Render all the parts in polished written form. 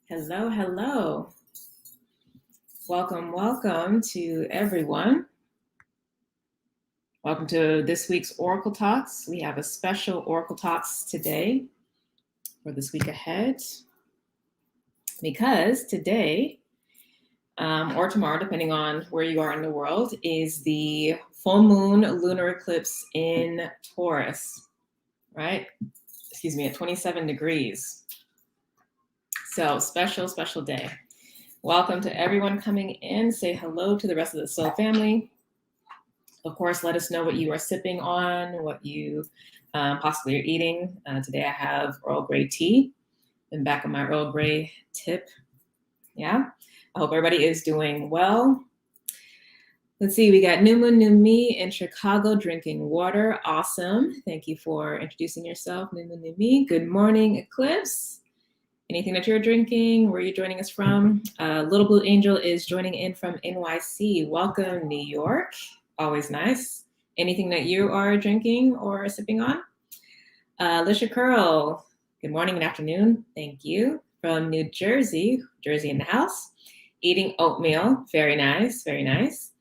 Hello, hello. Welcome, welcome to everyone. Welcome to this week's Oracle Talks. We have a special Oracle Talks today for this week ahead because today or tomorrow, depending on where you are in the world, is the full moon lunar eclipse in Taurus, right? Excuse me, at 27 degrees. So special day. Welcome to everyone coming in. Say hello to the rest of the Soul family. Of course, let us know what you are sipping on, what you possibly are eating. Today I have Earl Grey tea and back of my Earl Grey tip. Yeah, I hope everybody is doing well. Let's see, we got New Moon, New Me in Chicago drinking water. Awesome. Thank you for introducing yourself, New Moon, New Me. Good morning, Eclipse. Anything that you're drinking, where are you joining us from? Little Blue Angel is joining in from NYC. Welcome, New York. Always nice. Anything that you are drinking or sipping on? Lisha Curl, good morning and afternoon. Thank you. From New Jersey, Jersey in the house. Eating oatmeal. Very nice, very nice.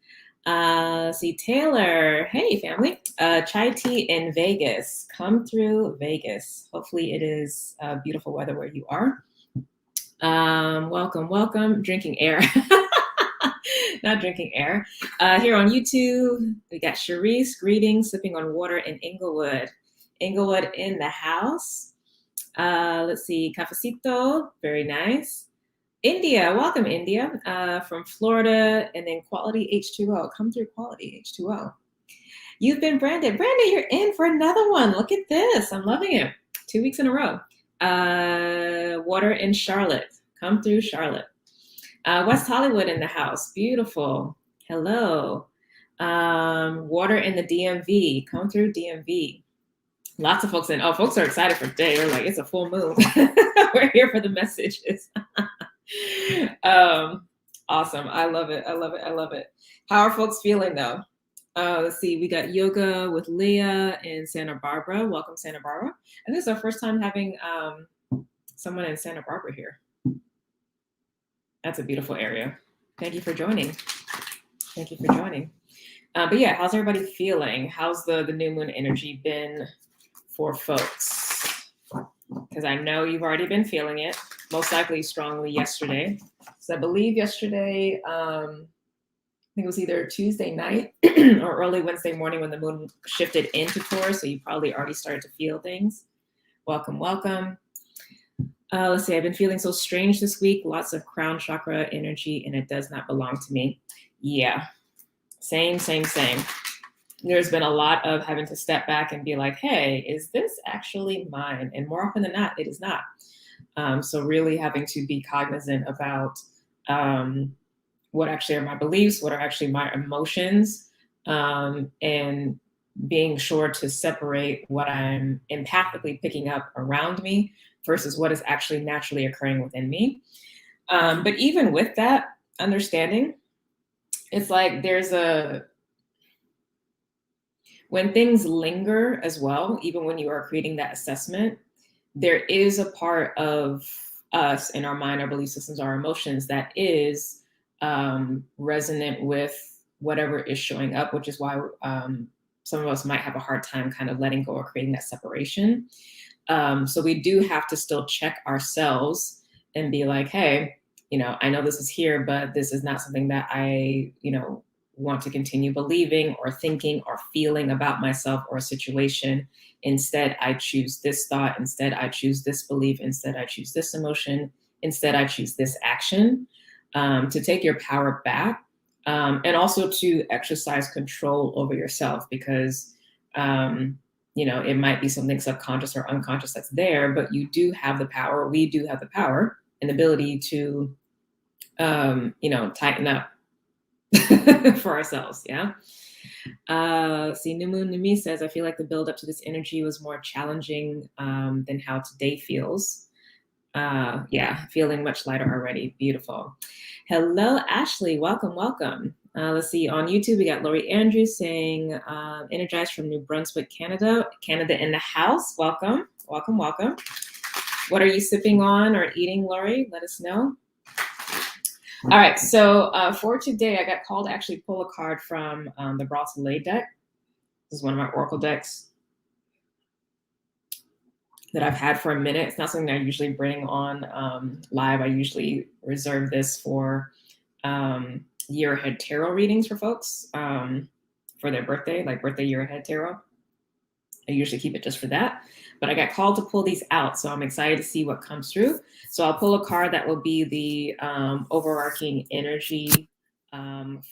See, Taylor, hey family. Chai tea in Vegas. Come through Vegas. Hopefully it is beautiful weather where you are. Welcome. Drinking air. Not drinking air. Here on YouTube, we got Charisse, greetings, sipping on water in Inglewood. Inglewood in the house. Let's see, Cafecito, very nice. India, welcome India, from Florida, and then Quality H2O. Come through Quality H2O. You've been branded. Brandon, you're in for another one. Look at this. I'm loving it. 2 weeks in a row. Water in Charlotte. Come through Charlotte. West Hollywood in the house. Beautiful. Hello. Water in the DMV. Come through DMV. Lots of folks in. Oh, folks are excited for today. They're like, it's a full moon. We're here for the messages. Awesome. I love it. How are folks feeling though? Let's see. We got yoga with Leah in Santa Barbara. Welcome, Santa Barbara. And this is our first time having someone in Santa Barbara here. That's a beautiful area. Thank you for joining. But yeah, how's everybody feeling? How's the new moon energy been for folks? Because I know you've already been feeling it, most likely strongly yesterday. So I believe yesterday, I think it was either Tuesday night or early Wednesday morning when the moon shifted into Taurus. So you probably already started to feel things. Welcome. Let's see, I've been feeling so strange this week. Lots of crown chakra energy, and it does not belong to me. Yeah, same. There's been a lot of having to step back and be like, hey, is this actually mine? And more often than not, it is not. So really having to be cognizant about what actually are my beliefs, what are actually my emotions, and being sure to separate what I'm empathically picking up around me versus what is actually naturally occurring within me. But even with that understanding, it's like when things linger as well, even when you are creating that assessment, there is a part of us in our mind, our belief systems, our emotions that is resonant with whatever is showing up, which is why some of us might have a hard time kind of letting go or creating that separation. So we do have to still check ourselves and be like, hey, I know this is here, but this is not something that I, want to continue believing or thinking or feeling about myself or a situation. Instead, I choose this thought. Instead, I choose this belief. Instead, I choose this emotion. Instead, I choose this action. To take your power back, and also to exercise control over yourself, because it might be something subconscious or unconscious that's there, but you do have the power. We do have the power and ability to tighten up for ourselves. Yeah. See, New Moon New Me says, I feel like the build up to this energy was more challenging than how today feels. Yeah, feeling much lighter already. Beautiful. Hello, Ashley. Welcome. Let's see. On YouTube, we got Lori Andrews saying, energized from New Brunswick, Canada in the house. Welcome. What are you sipping on or eating, Lori? Let us know. All right, so for today, I got called to actually pull a card from the Brought to Lay deck. This is one of my Oracle decks that I've had for a minute. It's not something I usually bring on live. I usually reserve this for year ahead tarot readings for folks for their birthday, like birthday year ahead tarot. I usually keep it just for that, but I got called to pull these out, so I'm excited to see what comes through. So I'll pull a card that will be the overarching energy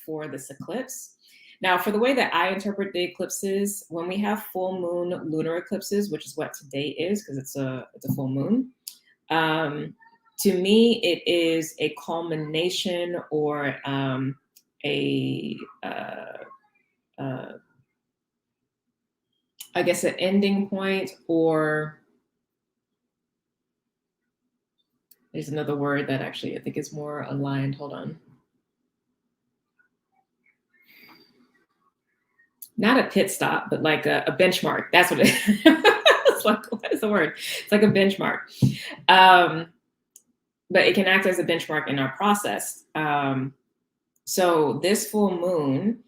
for this eclipse. Now, for the way that I interpret the eclipses, when we have full moon lunar eclipses, which is what today is, because it's a full moon, to me, it is a culmination or I guess an ending point, or there's another word that actually I think is more aligned. Hold on. Not a pit stop, but like a benchmark. That's what it is. It's like, what is the word? It's like a benchmark. But it can act as a benchmark in our process. So this full moon,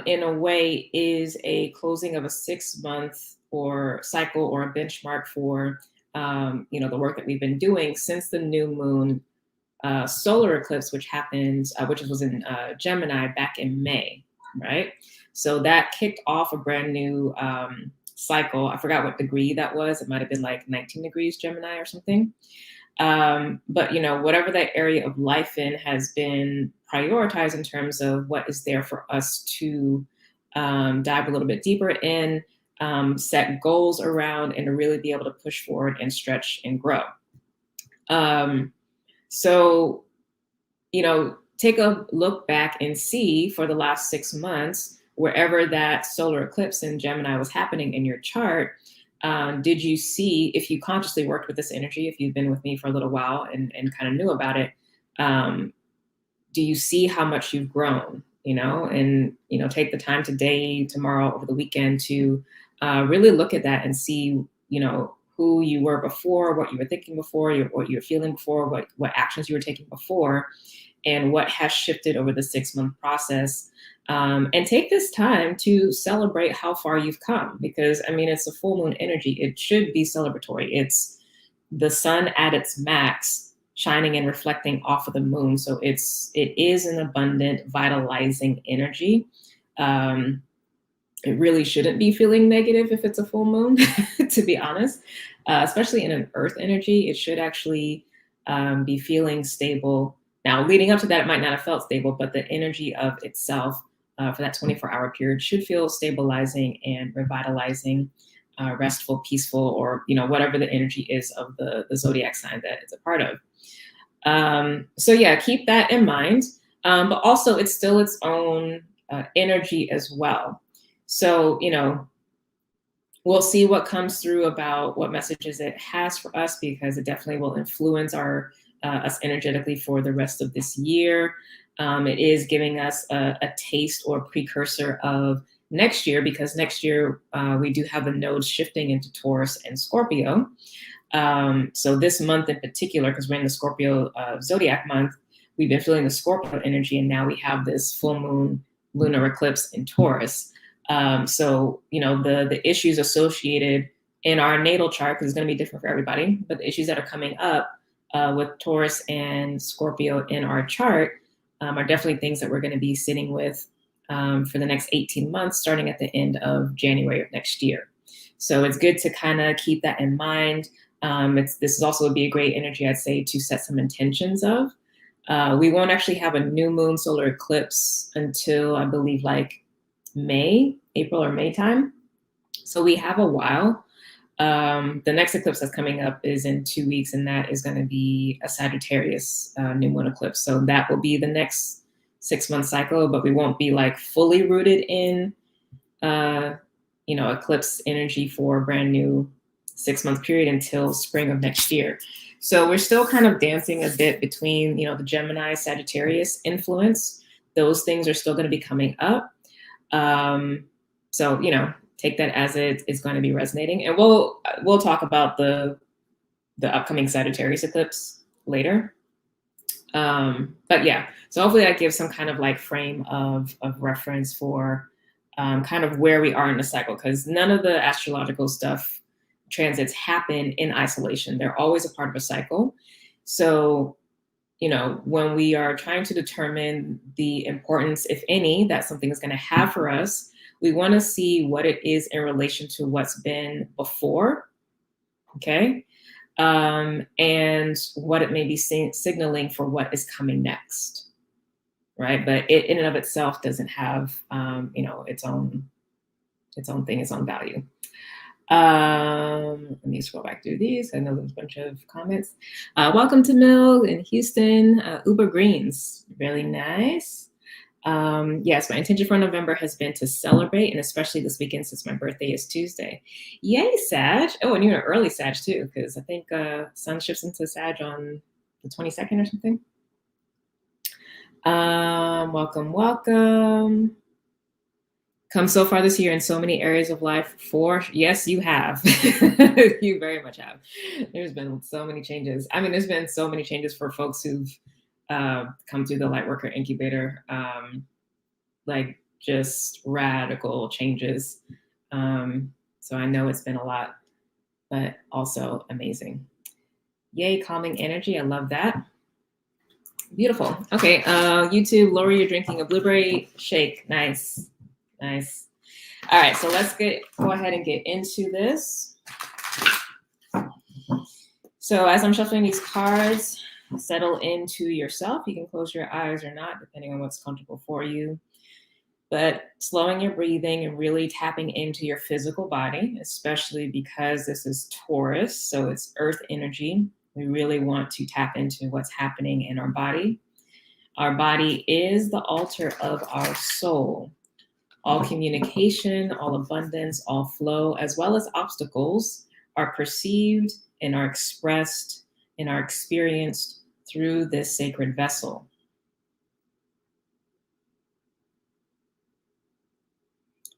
in a way, is a closing of a 6-month or cycle or a benchmark for the work that we've been doing since the new moon solar eclipse, which happened, which was in Gemini back in May, right? So that kicked off a brand new cycle. I forgot what degree that was. It might have been like 19 degrees Gemini or something. But whatever that area of life in has been prioritized in terms of what is there for us to dive a little bit deeper in, set goals around, and to really be able to push forward and stretch and grow. So, take a look back and see for the last 6 months, wherever that solar eclipse in Gemini was happening in your chart, did you see, if you consciously worked with this energy, if you've been with me for a little while and kind of knew about it, do you see how much you've grown, and, take the time today, tomorrow, over the weekend to really look at that and see, who you were before, what you were thinking before, what you were feeling before, what actions you were taking before, and what has shifted over the 6-month process. And take this time to celebrate how far you've come, because it's a full moon energy. It should be celebratory. It's the sun at its max, shining and reflecting off of the moon. So it is an abundant, vitalizing energy. It really shouldn't be feeling negative if it's a full moon, to be honest, especially in an earth energy. It should actually be feeling stable. Now, leading up to that, it might not have felt stable, but the energy of itself for that 24-hour period should feel stabilizing and revitalizing, restful, peaceful, or whatever the energy is of the zodiac sign that it's a part of. So yeah, keep that in mind. But also, it's still its own energy as well. So we'll see what comes through about what messages it has for us, because it definitely will influence us energetically for the rest of this year. It is giving us a taste or precursor of next year, because next year we do have the nodes shifting into Taurus and Scorpio. So this month in particular, because we're in the Scorpio zodiac month, we've been feeling the Scorpio energy, and now we have this full moon lunar eclipse in Taurus. So the issues associated in our natal chart, because it's going to be different for everybody, but the issues that are coming up with Taurus and Scorpio in our chart are definitely things that we're going to be sitting with for the next 18 months, starting at the end of January of next year. So it's good to kind of keep that in mind. This is also would be a great energy, I'd say, to set some intentions of. We won't actually have a new moon solar eclipse until, I believe, like April or May time. So we have a while. The next eclipse that's coming up is in 2 weeks, and that is going to be a Sagittarius new moon eclipse. So that will be the next 6-month cycle, but we won't be like fully rooted in, eclipse energy for a brand new 6-month period until spring of next year. So we're still kind of dancing a bit between, the Gemini Sagittarius influence. Those things are still going to be coming up. So, take that as it is going to be resonating. And we'll talk about the the upcoming Sagittarius eclipse later. But yeah, so hopefully that gives some kind of like frame of reference for kind of where we are in the cycle, because none of the astrological stuff transits happen in isolation. They're always a part of a cycle. So, you know, when we are trying to determine the importance, if any, that something is going to have for us, we want to see what it is in relation to what's been before. Okay. And what it may be signaling for what is coming next, right? But it in and of itself doesn't have, you know, its own thing, its own value. Let me scroll back through these. I know there's a bunch of comments. Welcome to Mill in Houston. Uber Greens, really nice. Yes, my intention for November has been to celebrate, and especially this weekend since my birthday is Tuesday. Yay, Sag. Oh, and you're an early Sag too, because I think sun shifts into Sag on the 22nd or something. Welcome, welcome. Come so far this year in so many areas of life. Yes, you have. You very much have. There's been so many changes. I mean, there's been so many changes for folks who've come through the Lightworker Incubator. Like just radical changes. So I know it's been a lot, but also amazing. Yay, calming energy. I love that. Beautiful. Okay, YouTube, Lori, you're drinking a blueberry shake. Nice, nice. All right, so let's go ahead and get into this. So as I'm shuffling these cards, settle into yourself. You can close your eyes or not, depending on what's comfortable for you. But slowing your breathing and really tapping into your physical body, especially because this is Taurus, so it's earth energy. We really want to tap into what's happening in our body. Our body is the altar of our soul. All communication, all abundance, all flow, as well as obstacles are perceived and are expressed and are experienced through this sacred vessel.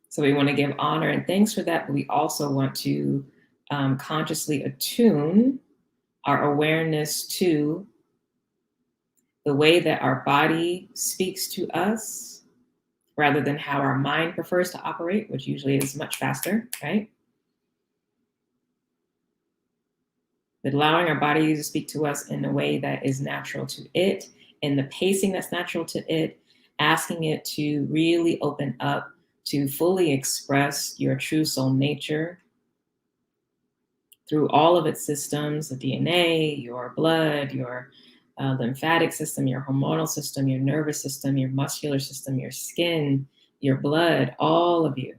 So we want to give honor and thanks for that, but we also want to consciously attune our awareness to the way that our body speaks to us rather than how our mind prefers to operate, which usually is much faster, right? But allowing our body to speak to us in a way that is natural to it, and the pacing that's natural to it, asking it to really open up to fully express your true soul nature through all of its systems, the DNA, your blood, your lymphatic system, your hormonal system, your nervous system, your muscular system, your skin, your blood, all of you.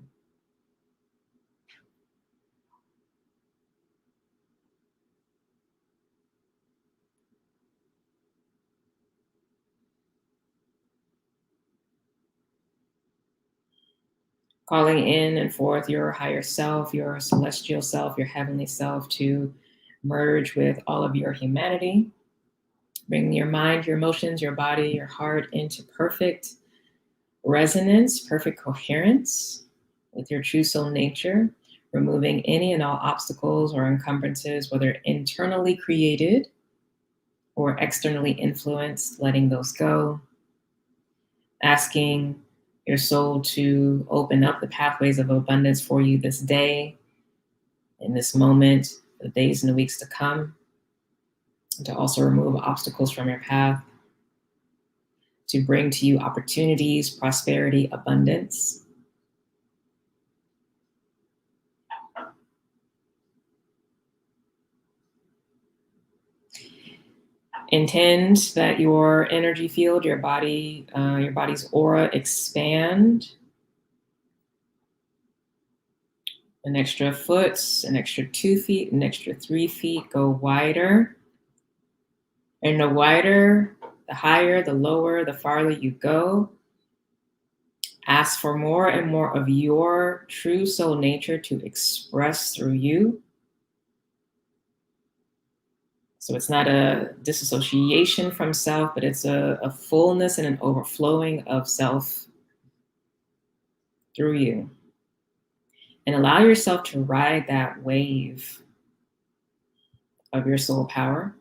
Calling in and forth your higher self, your celestial self, your heavenly self to merge with all of your humanity. Bring your mind, your emotions, your body, your heart into perfect resonance, perfect coherence with your true soul nature, removing any and all obstacles or encumbrances, whether internally created or externally influenced, letting those go. Asking your soul to open up the pathways of abundance for you this day, in this moment, the days and the weeks to come, and to also remove obstacles from your path, to bring to you opportunities, prosperity, abundance. Intend that your energy field, your body, your body's aura expand. An extra foot, an extra 2 feet, an extra 3 feet, go wider. And the wider, the higher, the lower, the farther you go, ask for more and more of your true soul nature to express through you. So it's not a disassociation from self, but it's a fullness and an overflowing of self through you. And allow yourself to ride that wave of your soul power.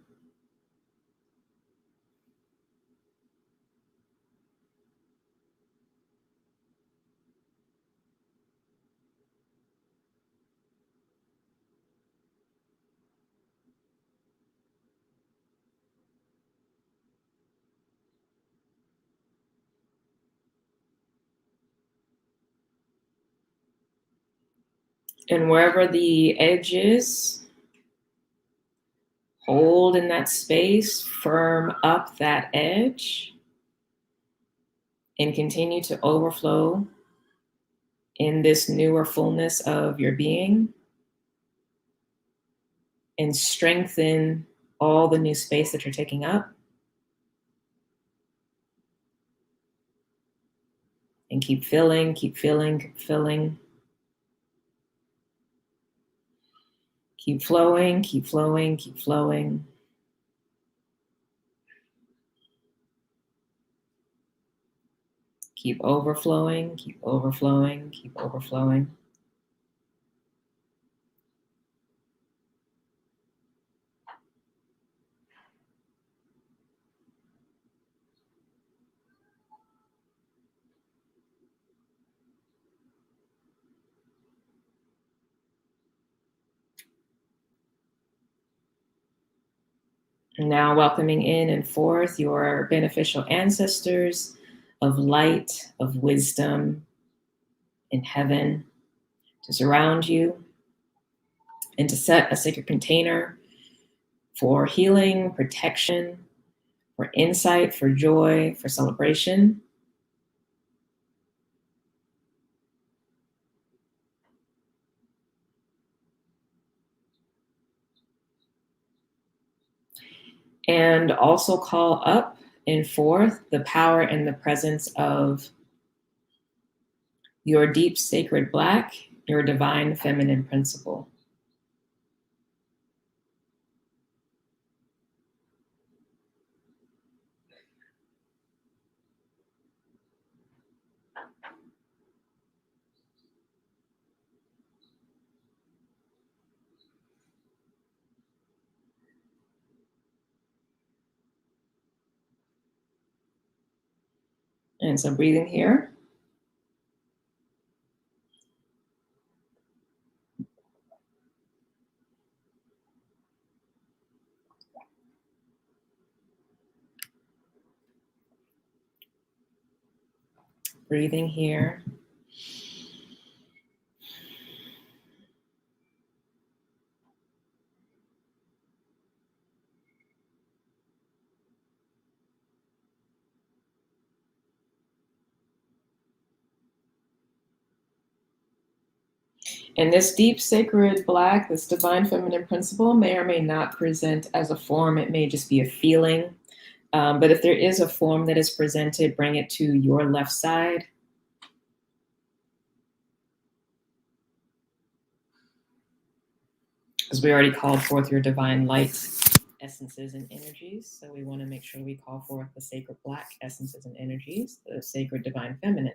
And wherever the edge is, hold in that space, firm up that edge, and continue to overflow in this newer fullness of your being, and strengthen all the new space that you're taking up. And keep filling, keep filling, keep filling. Keep flowing, keep flowing, keep flowing. Keep overflowing, keep overflowing, keep overflowing. Now welcoming in and forth your beneficial ancestors of light, of wisdom in heaven to surround you and to set a sacred container for healing, protection, for insight, for joy, for celebration. And also call up and forth the power and the presence of your deep sacred Black, your divine feminine principle. And so breathing here. Breathing here. And this deep sacred Black, this divine feminine principle may or may not present as a form. It may just be a feeling. But if there is a form that is presented, bring it to your left side. Because we already called forth your divine light essences and energies. So we want to make sure we call forth the sacred Black essences and energies, the sacred divine feminine.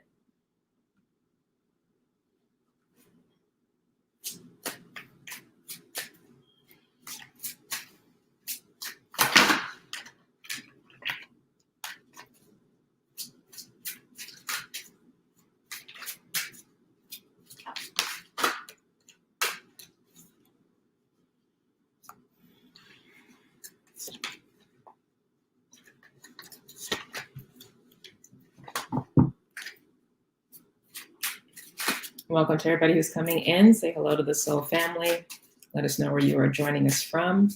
Welcome to everybody who's coming in. Say hello to the Soul family. Let us know where you are joining us from,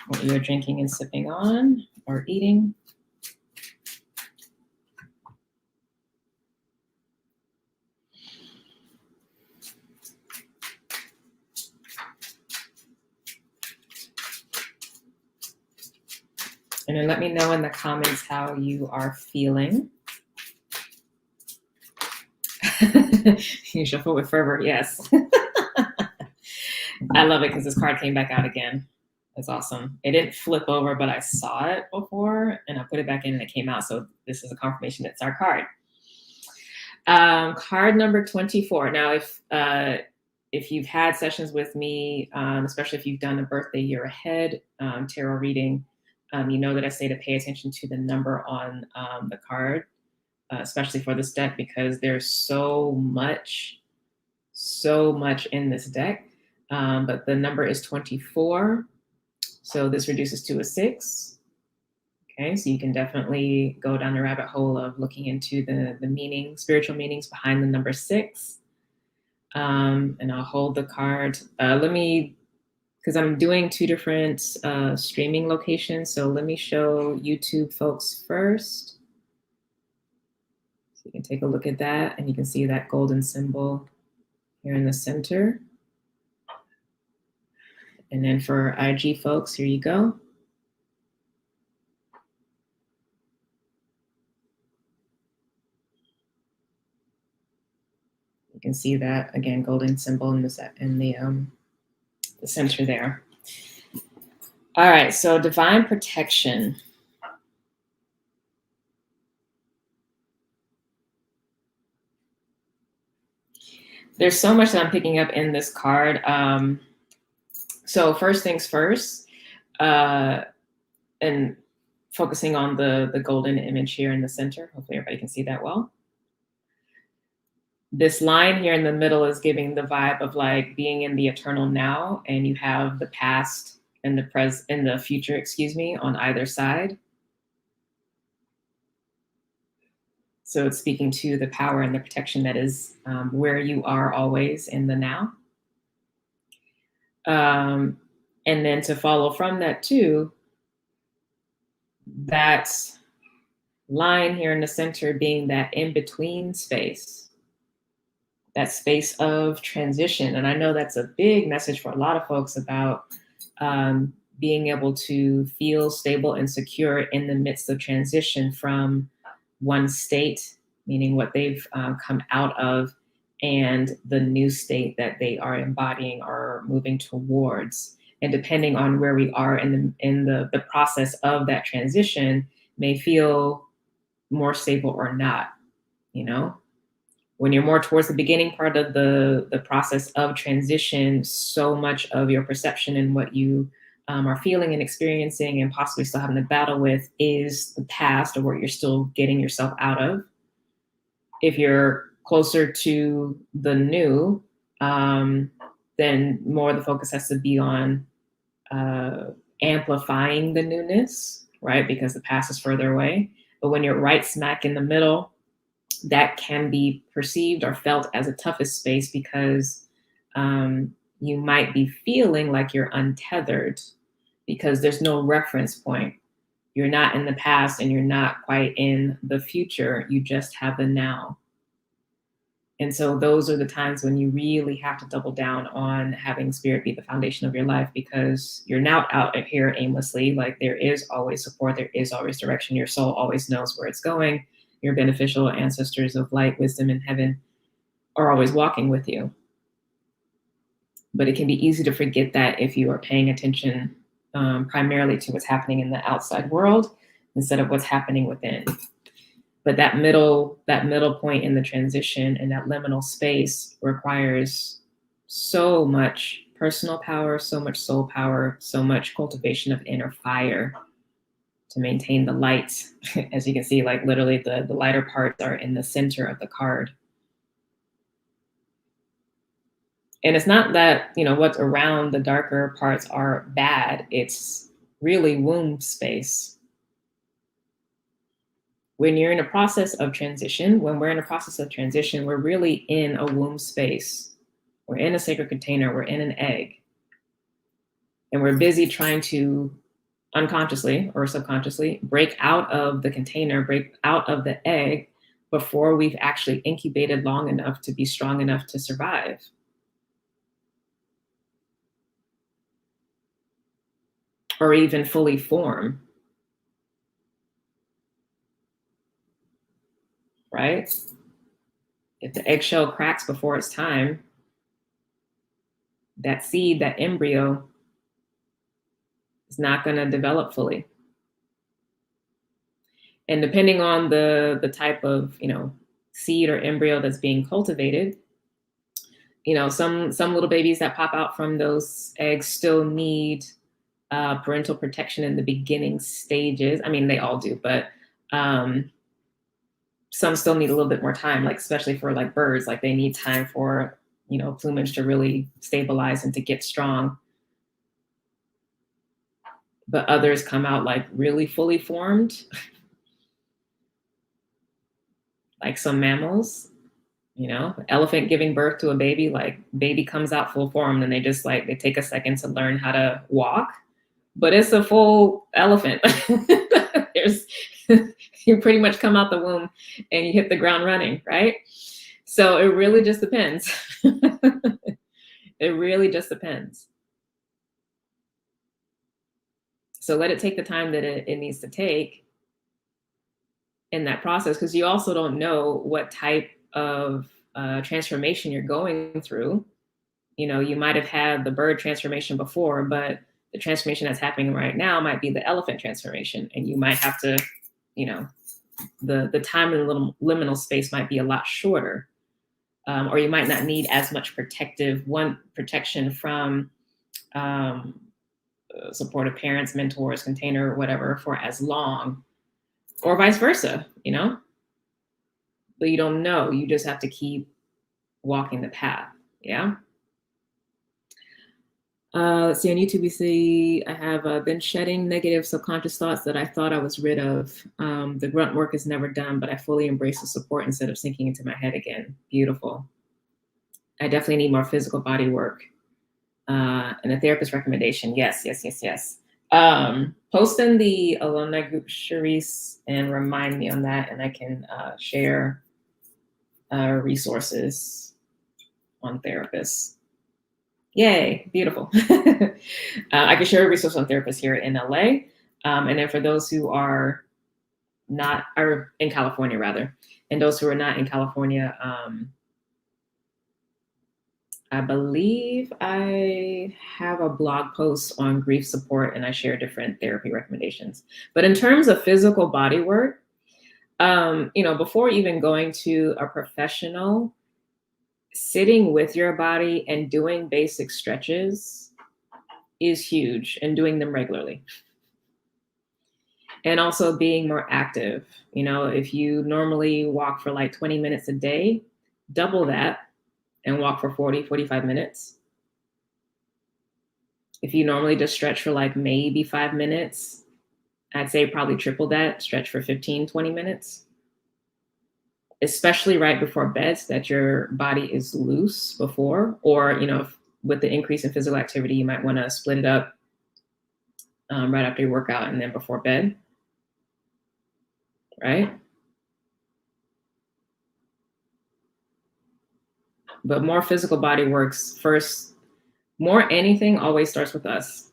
what you are drinking and sipping on or eating. And then let me know in the comments how you are feeling. You shuffle with fervor, yes. I love it because this card came back out again. That's awesome. It didn't flip over, but I saw it before and I put it back in and it came out. So this is a confirmation it's our card. Card number 24. Now, if if you've had sessions with me, especially if you've done a birthday year ahead tarot reading, you know that I say to pay attention to the number on the card, especially for this deck, because there's so much in this deck. But the number is 24. So this reduces to a 6. Okay, so you can definitely go down the rabbit hole of looking into the meaning, spiritual meanings behind the number 6. And I'll hold the card. Because I'm doing 2 different streaming locations, so let me show YouTube folks first. So you can take a look at that, and you can see that golden symbol here in the center. And then for IG folks, here you go. You can see that, again, golden symbol in the center there. All right, so divine protection. There's so much that I'm picking up in this card. So first things first, and focusing on the golden image here in the center. Hopefully everybody can see that well. This line here in the middle is giving the vibe of like being in the eternal now, and you have the past and the present and the future, excuse me, on either side. So it's speaking to the power and the protection that is where you are always in the now. And then to follow from that too, that line here in the center being that in-between space, that space of transition. And I know that's a big message for a lot of folks about being able to feel stable and secure in the midst of transition from one state, meaning what they've come out of, and the new state that they are embodying or moving towards. And depending on where we are in the process of that transition, may feel more stable or not, you know? When you're more towards the beginning part of the process of transition, so much of your perception and what you are feeling and experiencing and possibly still having to battle with is the past or what you're still getting yourself out of. If you're closer to the new, then more the focus has to be on amplifying the newness, right? Because the past is further away. But when you're right smack in the middle, that can be perceived or felt as a toughest space because you might be feeling like you're untethered because there's no reference point. You're not in the past and you're not quite in the future. You just have the now. And so those are the times when you really have to double down on having spirit be the foundation of your life, because you're not out here aimlessly. Like, there is always support. There is always direction. Your soul always knows where it's going. Your beneficial ancestors of light, wisdom, and heaven are always walking with you. But it can be easy to forget that if you are paying attention primarily to what's happening in the outside world instead of what's happening within. But that middle point in the transition and that liminal space requires so much personal power, so much soul power, so much cultivation of inner fire to maintain the light. As you can see, like literally the lighter parts are in the center of the card. And it's not that, you know, what's around the darker parts are bad. It's really womb space. When you're in a process of transition, when we're in a process of transition, we're really in a womb space. We're in a sacred container. We're in an egg. And we're busy trying to unconsciously or subconsciously break out of the container, break out of the egg before we've actually incubated long enough to be strong enough to survive. Or even fully form. Right? If the eggshell cracks before it's time, that seed, that embryo, is not going to develop fully. And depending on the type of, you know, seed or embryo that's being cultivated, You know, some little babies that pop out from those eggs still need parental protection in the beginning stages. I mean, they all do, but some still need a little bit more time, like especially for like birds, like they need time for, you know, plumage to really stabilize and to get strong. But others come out like really fully formed, like some mammals, you know, elephant giving birth to a baby, like baby comes out full formed and they just like, they take a second to learn how to walk, but it's a full elephant. There's, you pretty much come out the womb and you hit the ground running, right? So it really just depends. It really just depends. So let it take the time that it needs to take in that process, because you also don't know what type of transformation you're going through. You know, you might have had the bird transformation before, but the transformation that's happening right now might be the elephant transformation, and you might have to, you know, the time in the liminal space might be a lot shorter, or you might not need as much protection from supportive parents, mentors, container, whatever, for as long, or vice versa, you know. But you don't know. You just have to keep walking the path. Yeah. Let's see, on YouTube, we see I have been shedding negative subconscious thoughts that I thought I was rid of. The grunt work is never done, but I fully embrace the support instead of sinking into my head again. Beautiful. I definitely need more physical body work. And a therapist recommendation. Yes, yes, yes, yes. Post in the alumni group, Charisse, and remind me on that, and I can share resources on therapists. Yay, beautiful. I can share a resource on therapists here in LA. And then for those who are not, or in California rather, and those who are not in California, I believe I have a blog post on grief support, and I share different therapy recommendations. But in terms of physical body work, you know, before even going to a professional, sitting with your body and doing basic stretches is huge, and doing them regularly. And also being more active. You know, if you normally walk for like 20 minutes a day, double that and walk for 40, 45 minutes. If you normally just stretch for like maybe 5 minutes, I'd say probably triple that, stretch for 15, 20 minutes. Especially right before bed, so that your body is loose before, or, you know, with the increase in physical activity, you might want to split it up right after your workout and then before bed, right? But more physical body works first. More anything always starts with us.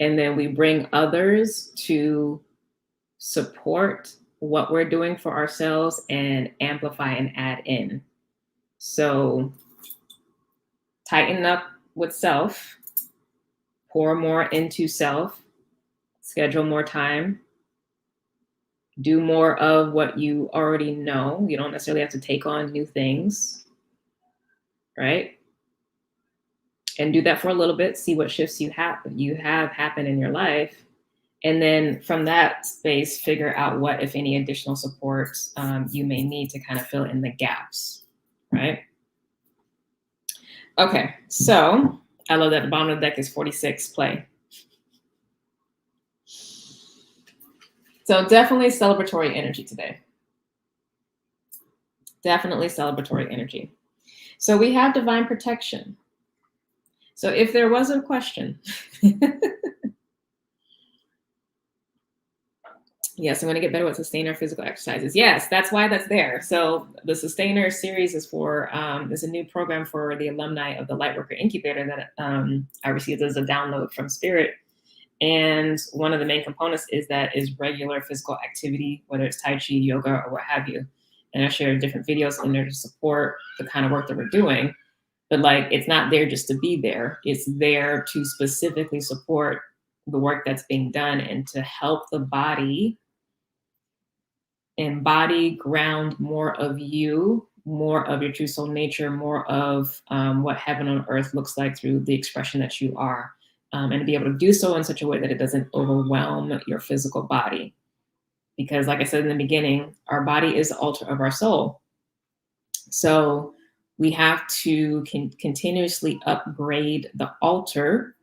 And then we bring others to support what we're doing for ourselves and amplify and add in. So tighten up with self, pour more into self, schedule more time, do more of what you already know. You don't necessarily have to take on new things, right? And do that for a little bit, see what shifts you have happen in your life. And then from that space, figure out what, if any, additional supports you may need to kind of fill in the gaps, right? Okay, so I love that the bottom of the deck is 46, play. So definitely celebratory energy today. Definitely celebratory energy. So we have divine protection. So if there was a question, yes, I'm going to get better with sustainer physical exercises. Yes, that's why that's there. So the sustainer series is for, there's a new program for the alumni of the Lightworker Incubator that I received as a download from Spirit. And one of the main components is regular physical activity, whether it's Tai Chi, yoga, or what have you. And I share different videos in there to support the kind of work that we're doing. But like, it's not there just to be there. It's there to specifically support the work that's being done and to help the body embody, ground more of you more of your true soul nature, more of what heaven on earth looks like through the expression that you are, and to be able to do so in such a way that it doesn't overwhelm your physical body. Because like I said in the beginning, our body is the altar of our soul. So we have to continuously upgrade the altar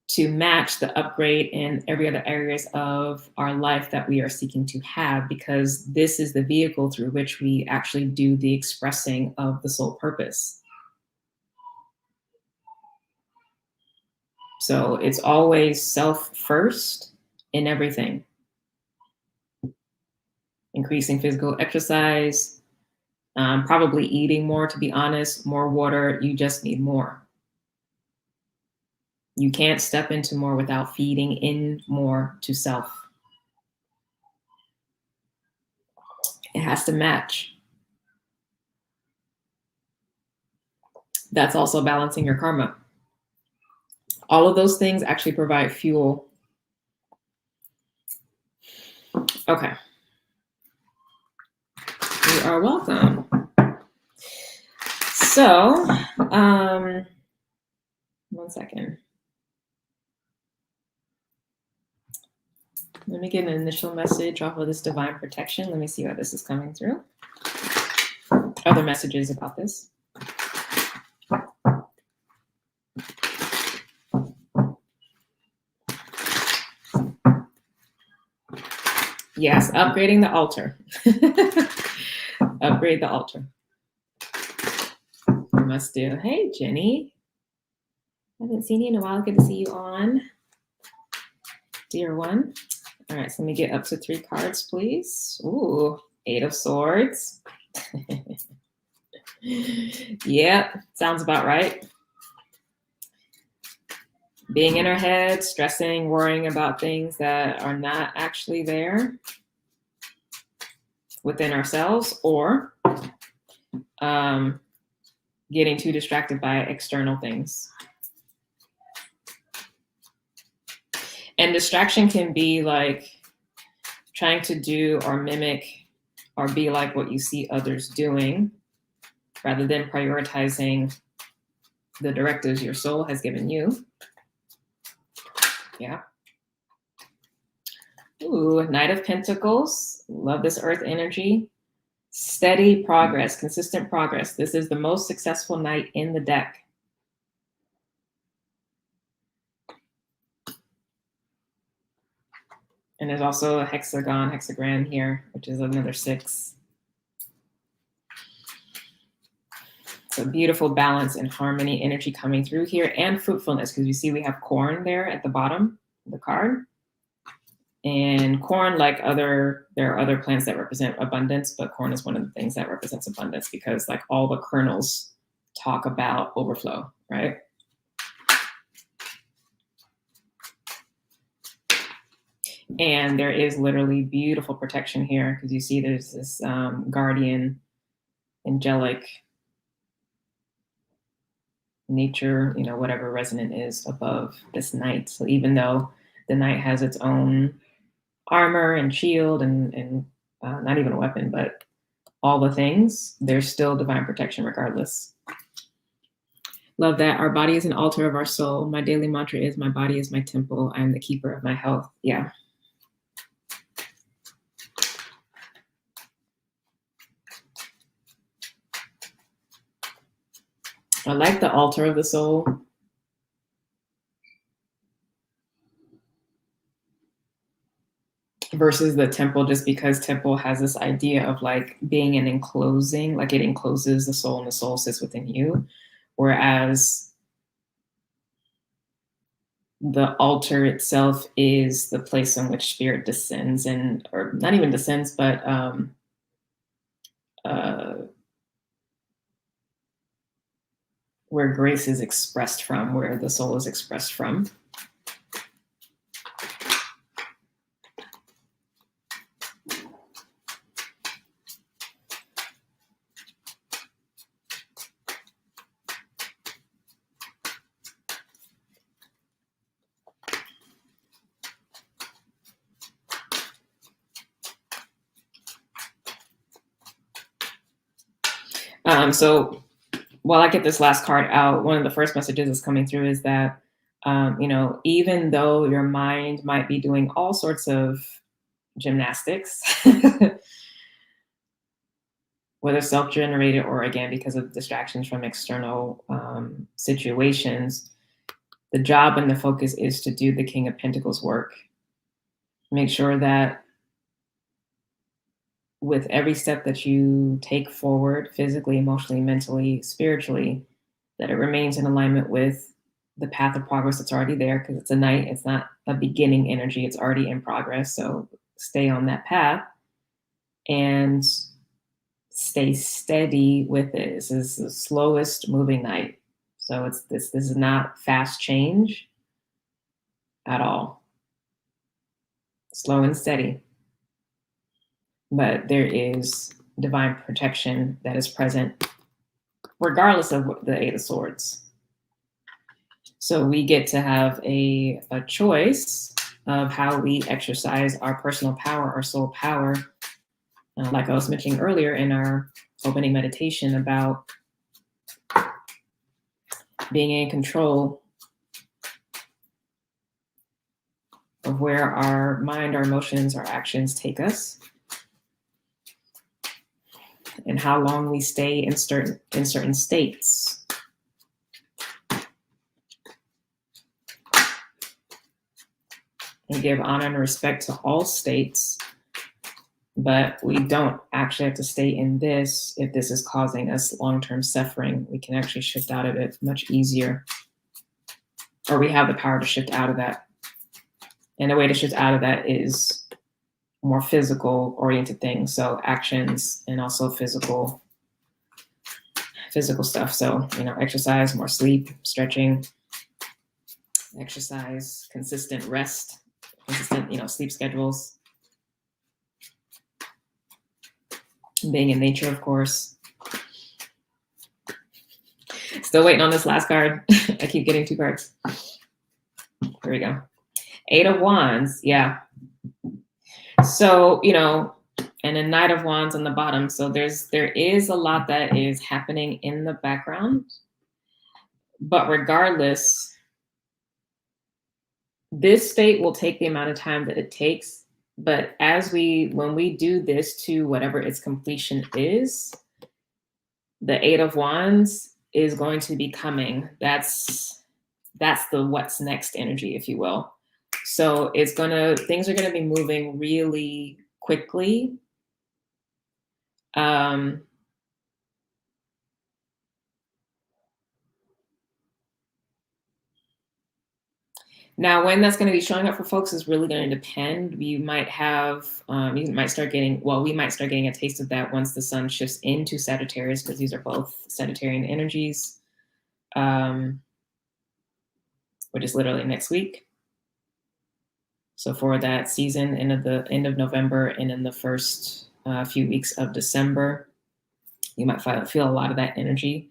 to match the upgrade in every other areas of our life that we are seeking to have, because this is the vehicle through which we actually do the expressing of the soul purpose. So it's always self first in everything. Increasing physical exercise, probably eating more, to be honest, more water. You just need more. You can't step into more without feeding in more to self. It has to match. That's also balancing your karma. All of those things actually provide fuel. Okay. You are welcome. So, 1 second. Let me get an initial message off of this divine protection. Let me see how this is coming through. Other messages about this. Yes, upgrading the altar. Upgrade the altar. We must do. Hey, Jenny. I haven't seen you in a while. Good to see you on. Dear one. All right, so let me get up to 3 cards, please. Ooh, 8 of Swords. Yeah, sounds about right. Being in our head, stressing, worrying about things that are not actually there within ourselves, or getting too distracted by external things. And distraction can be like trying to do or mimic or be like what you see others doing, rather than prioritizing the directives your soul has given you. Yeah. Ooh, Knight of Pentacles. Love this earth energy. Steady progress, consistent progress. This is the most successful knight in the deck. And there's also a hexagram here, which is another 6. So beautiful balance and harmony energy coming through here, and fruitfulness, because you see we have corn there at the bottom of the card. And corn, like there are other plants that represent abundance, but corn is one of the things that represents abundance, because like all the kernels talk about overflow, right? And there is literally beautiful protection here, because you see there's this guardian, angelic nature, whatever resonant is above this knight. So even though the knight has its own armor and shield and not even a weapon, but all the things, there's still divine protection regardless. Love that. Our body is an altar of our soul. My daily mantra is, my body is my temple. I am the keeper of my health. Yeah. I like the altar of the soul. Versus the temple, just because temple has this idea of like being an enclosing, like it encloses the soul and the soul sits within you. Whereas the altar itself is the place in which spirit descends, or not even descends, but where grace is expressed from, where the soul is expressed from. So while I get this last card out, one of the first messages that's coming through is that, even though your mind might be doing all sorts of gymnastics, whether self-generated or again because of distractions from external situations, the job and the focus is to do the King of Pentacles work. Make sure that with every step that you take forward, physically, emotionally, mentally, spiritually, that it remains in alignment with the path of progress that's already there, because it's a night, it's not a beginning energy, it's already in progress. So stay on that path and stay steady with it. This is the slowest moving night. So this is not fast change at all. Slow and steady. But there is divine protection that is present regardless of the Eight of Swords. So we get to have a choice of how we exercise our personal power, our soul power, like I was mentioning earlier in our opening meditation about being in control of where our mind, our emotions, our actions take us, and how long we stay in certain states. We give honor and respect to all states, but we don't actually have to stay in this if this is causing us long-term suffering. We can actually shift out of it much easier, or we have the power to shift out of that. And the way to shift out of that is more physical oriented things. So actions and also physical stuff. So, exercise, more sleep, stretching, exercise, consistent rest, consistent, sleep schedules, being in nature, of course. Still waiting on this last card. I keep getting 2 cards. Here we go. 8 of Wands. Yeah. So, and a Knight of Wands on the bottom. So there is a lot that is happening in the background. But regardless, this state will take the amount of time that it takes. But when we do this to whatever its completion is, the 8 of Wands is going to be coming. That's the what's next energy, if you will. So things are gonna be moving really quickly. Now, when that's going to be showing up for folks is really going to depend. You might start getting a taste of that once the sun shifts into Sagittarius, because these are both Sagittarian energies, which is literally next week. So for that season, the end of November and in the first few weeks of December, you might feel a lot of that energy.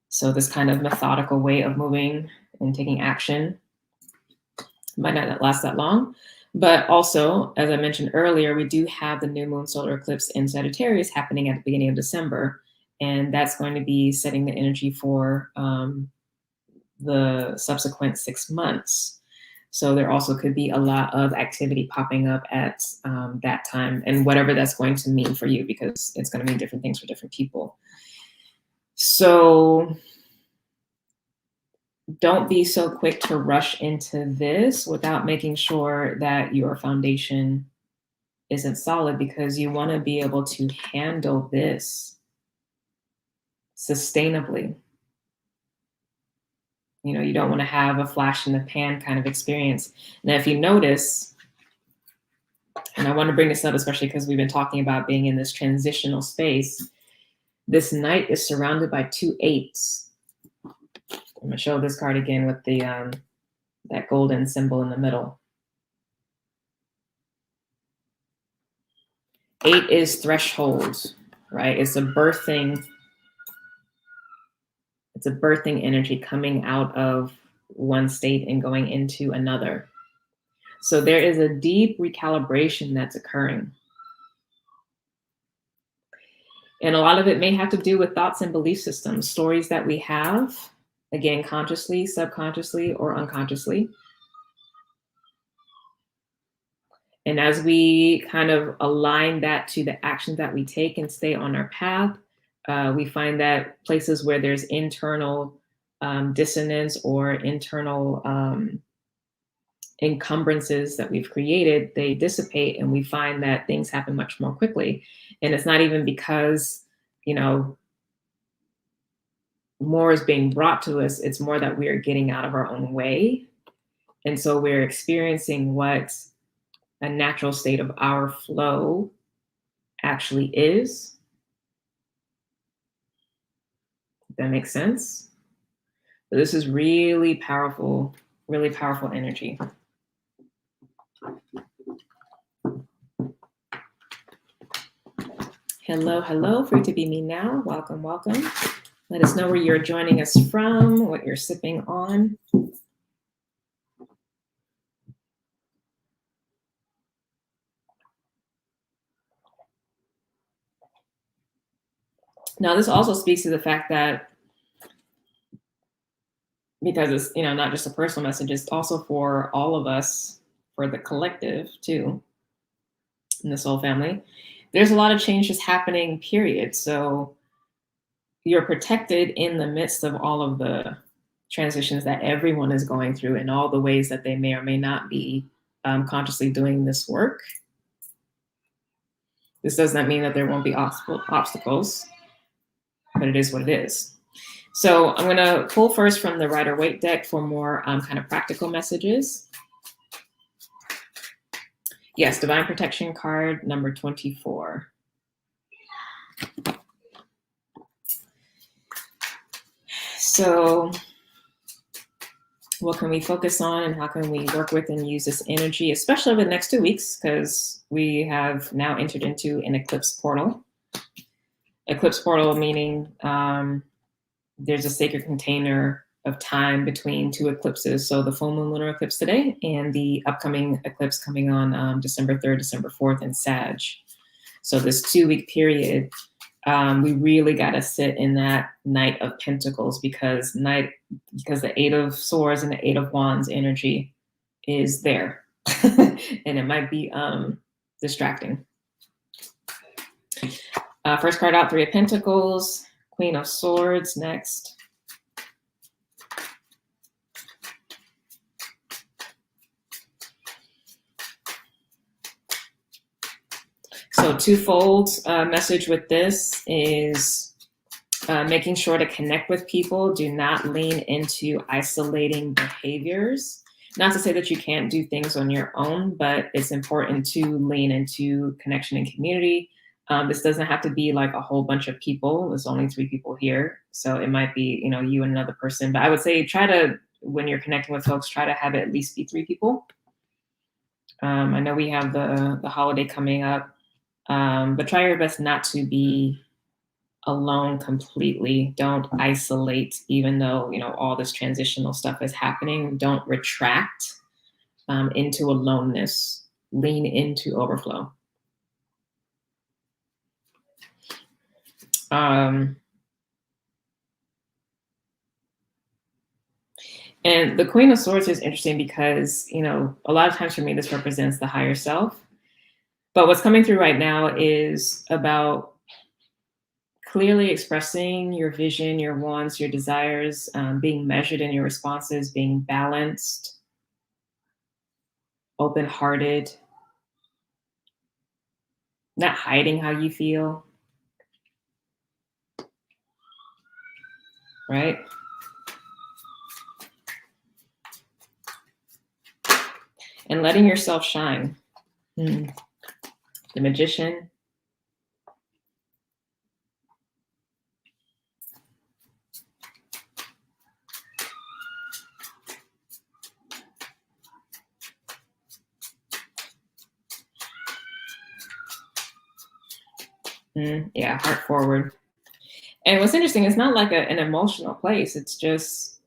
So this kind of methodical way of moving and taking action might not last that long. But also, as I mentioned earlier, we do have the new moon solar eclipse in Sagittarius happening at the beginning of December. And that's going to be setting the energy for the subsequent 6 months. So there also could be a lot of activity popping up at that time, and whatever that's going to mean for you, because it's going to mean different things for different people. So don't be so quick to rush into this without making sure that your foundation isn't solid, because you want to be able to handle this sustainably. You don't want to have a flash in the pan kind of experience. Now, if you notice, and I want to bring this up especially because we've been talking about being in this transitional space, this knight is surrounded by 2 8s. I'm going to show this card again with the that golden symbol in the middle. 8 is threshold, right? It's a birthing energy coming out of one state and going into another. So there is a deep recalibration that's occurring. And a lot of it may have to do with thoughts and belief systems, stories that we have, again, consciously, subconsciously, or unconsciously. And as we kind of align that to the actions that we take and stay on our path, we find that places where there's internal dissonance or internal encumbrances that we've created, they dissipate, and we find that things happen much more quickly. And it's not even because, you know, more is being brought to us, it's more that we are getting out of our own way. And so we're experiencing what a natural state of our flow actually is. If that makes sense. But this is really powerful energy. Hello, hello, free to be me now. Welcome, welcome. Let us know where you're joining us from, what you're sipping on. Now, this also speaks to the fact that, because it's, you know, not just a personal message, it's also for all of us, for the collective too, in the soul family. There's a lot of changes happening, period. So you're protected in the midst of all of the transitions that everyone is going through, in all the ways that they may or may not be consciously doing this work. This does not mean that there won't be obstacles, but it is what it is. So I'm going to pull first from the Rider-Waite deck for more kind of practical messages. Yes, Divine Protection card number 24. So what can we focus on, and how can we work with and use this energy, especially over the next 2 weeks, because we have now entered into an eclipse portal. Eclipse portal meaning there's a sacred container of time between two eclipses. So the full moon lunar eclipse today and the upcoming eclipse coming on December 3rd, December 4th in Sag. So this 2-week period, we really got to sit in that Knight of Pentacles, because the 8 of Swords and the 8 of Wands energy is there. And it might be distracting. First card out, 3 of Pentacles, Queen of Swords next. So twofold message with this is making sure to connect with people. Do not lean into isolating behaviors. Not to say that you can't do things on your own, but it's important to lean into connection and community. This doesn't have to be like a whole bunch of people. There's only 3 people here. So it might be, you know, you and another person. But I would say try to, when you're connecting with folks, try to have it at least be 3 people. I know we have the holiday coming up, but try your best not to be alone completely. Don't isolate, even though, you know, all this transitional stuff is happening. Don't retract into aloneness. Lean into overflow. And the Queen of Swords is interesting because, you know, a lot of times for me, this represents the higher self. But what's coming through right now is about clearly expressing your vision, your wants, your desires, being measured in your responses, being balanced, open-hearted, not hiding how you feel, right? And letting yourself shine. The Magician. Yeah, heart forward. And what's interesting, it's not like an emotional place. It's just,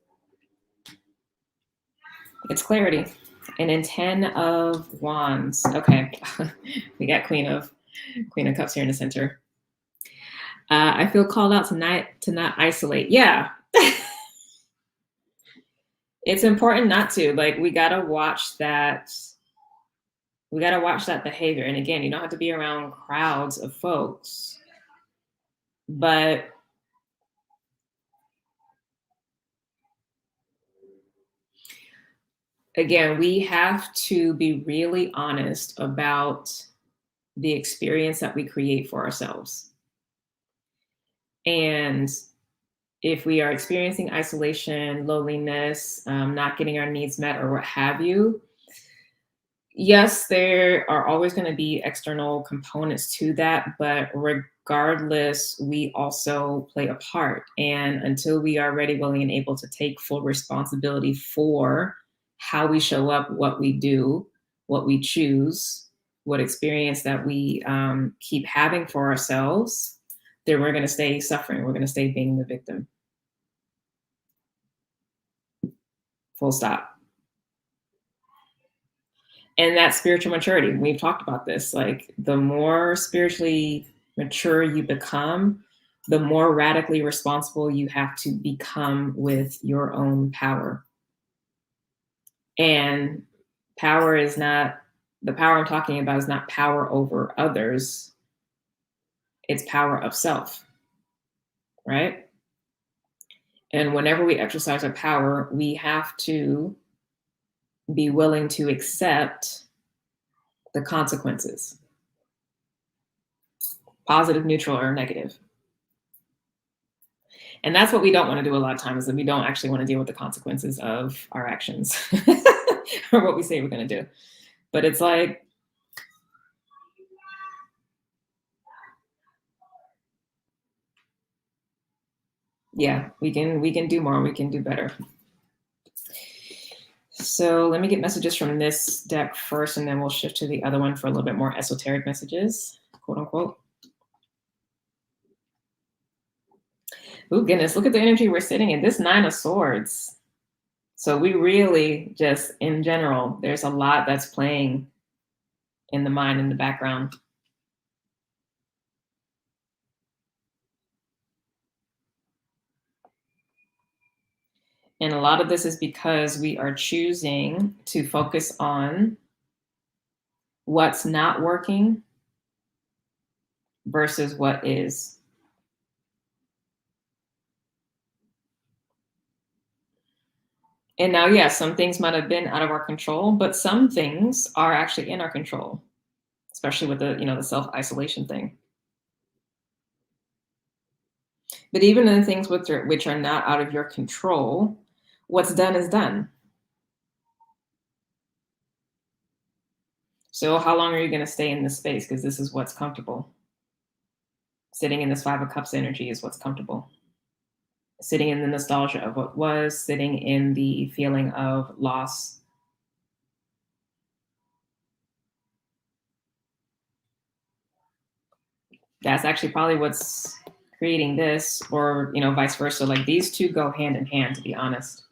it's clarity. And in 10 of Wands, okay, we got Queen of Cups here in the center. I feel called out tonight to not isolate. Yeah. It's important not to. Like, we gotta watch that. We gotta watch that behavior. And again, you don't have to be around crowds of folks, but again, we have to be really honest about the experience that we create for ourselves. And if we are experiencing isolation, loneliness, not getting our needs met, or what have you, yes, there are always going to be external components to that, but regardless, we also play a part. And until we are ready, willing, and able to take full responsibility for how we show up, what we do, what we choose, what experience that we keep having for ourselves, then we're going to stay suffering. We're going to stay being the victim. Full stop. And that's spiritual maturity. We've talked about this. Like, the more spiritually mature you become, the more radically responsible you have to become with your own power. And power is not, the power I'm talking about is not power over others, it's power of self, right? And whenever we exercise our power, we have to be willing to accept the consequences, positive, neutral, or negative. And that's what we don't want to do a lot of times, is that we don't actually want to deal with the consequences of our actions or what we say we're going to do. But it's like, yeah, we can do more, we can do better. So let me get messages from this deck first, and then we'll shift to the other one for a little bit more esoteric messages, quote unquote. Oh, goodness, look at the energy we're sitting in. This 9 of Swords. So we really just, in general, there's a lot that's playing in the mind, in the background. And a lot of this is because we are choosing to focus on what's not working versus what is. And now, yes, some things might have been out of our control, but some things are actually in our control, especially with the, the self-isolation thing. But even in things which are not out of your control, what's done is done. So how long are you going to stay in this space? Because this is what's comfortable. Sitting in this 5 of Cups energy is what's comfortable. Sitting in the nostalgia of what was, sitting in the feeling of loss. That's actually probably what's creating this, or, vice versa. Like, these two go hand in hand, to be honest.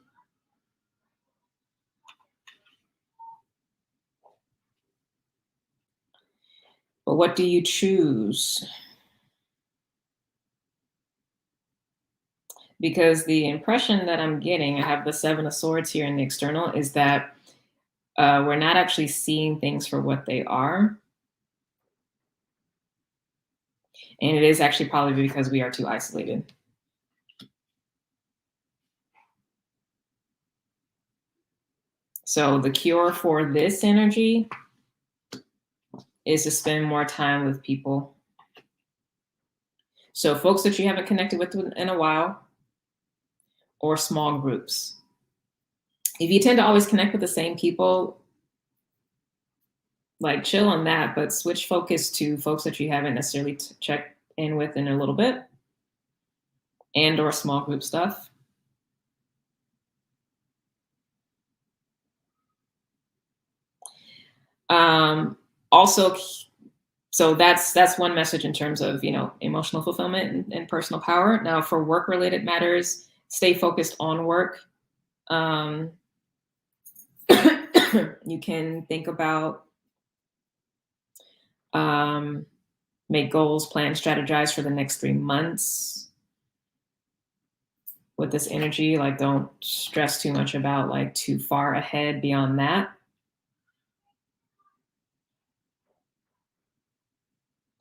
But what do you choose? Because the impression that I'm getting, I have the 7 of Swords here in the external, is that we're not actually seeing things for what they are. And it is actually probably because we are too isolated. So the cure for this energy is to spend more time with people. So folks that you haven't connected with in a while, or small groups. If you tend to always connect with the same people, like, chill on that, but switch focus to folks that you haven't necessarily checked in with in a little bit, and or small group stuff. Also, so that's one message in terms of, emotional fulfillment and personal power. Now, for work related matters, stay focused on work. You can think about Make goals, plan, strategize for the next 3 months with this energy. Like, don't stress too much about like too far ahead beyond that.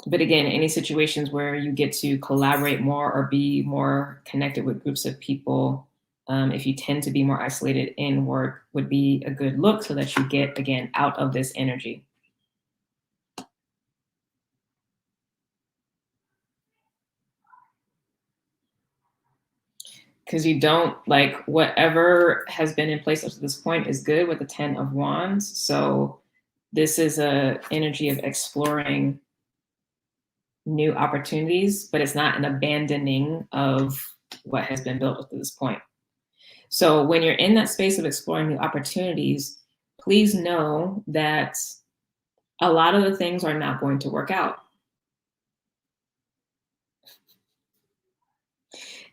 But again, any situations where you get to collaborate more or be more connected with groups of people, if you tend to be more isolated in work, would be a good look so that you get, again, out of this energy. Because you don't like whatever has been in place up to this point is good with the 10 of Wands. So this is a energy of exploring new opportunities, but it's not an abandoning of what has been built up to this point. So when you're in that space of exploring new opportunities, please know that a lot of the things are not going to work out.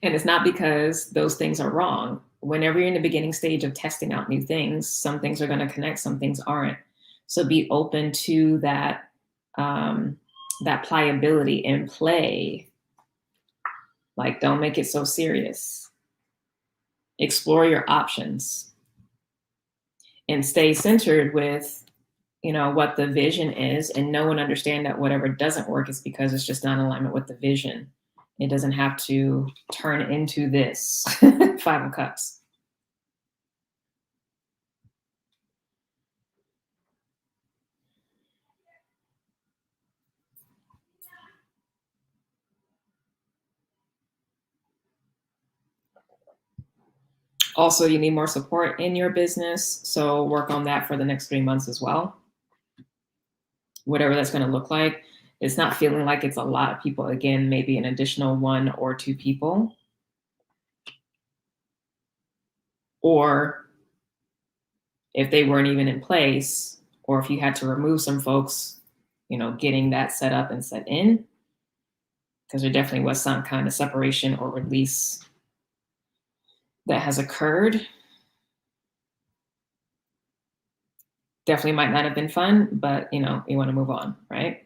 And it's not because those things are wrong. Whenever you're in the beginning stage of testing out new things, some things are going to connect, some things aren't. So be open to that, that pliability and play. Like, don't make it so serious. Explore your options and stay centered with, you know, what the vision is, and know and understand that whatever doesn't work is because it's just not in alignment with the vision. It doesn't have to turn into this. 5 of Cups. Also, you need more support in your business. So work on that for the next 3 months as well. Whatever that's going to look like. It's not feeling like it's a lot of people. Again, maybe an additional 1 or 2 people. Or if they weren't even in place, or if you had to remove some folks, you know, getting that set up and set in. Because there definitely was some kind of separation or release that has occurred. Definitely might not have been fun, but you know, you want to move on, right?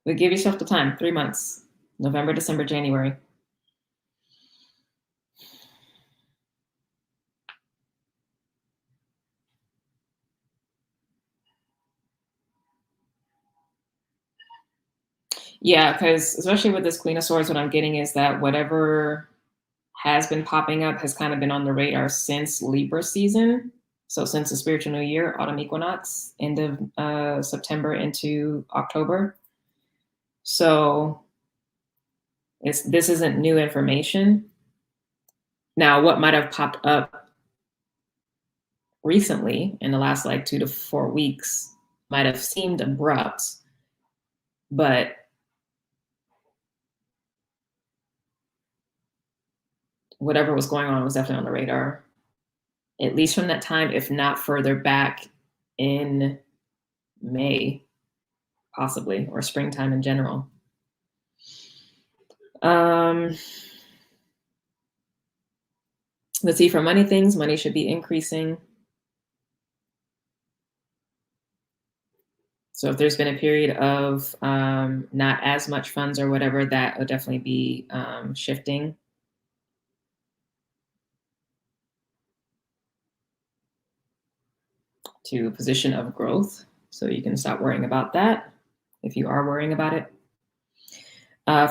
But give yourself the time, 3 months, November, December, January. Yeah, because especially with this Queen of Swords, what I'm getting is that whatever has been popping up has kind of been on the radar since Libra season. So since the spiritual new year, autumn equinox, end of September into October. So this isn't new information. Now, what might have popped up recently in the last like 2 to 4 weeks might have seemed abrupt, but whatever was going on was definitely on the radar, at least from that time, if not further back in May, possibly, or springtime in general. Let's see, for money things, money should be increasing. So if there's been a period of not as much funds or whatever, that would definitely be shifting. To a position of growth. So you can stop worrying about that if you are worrying about it.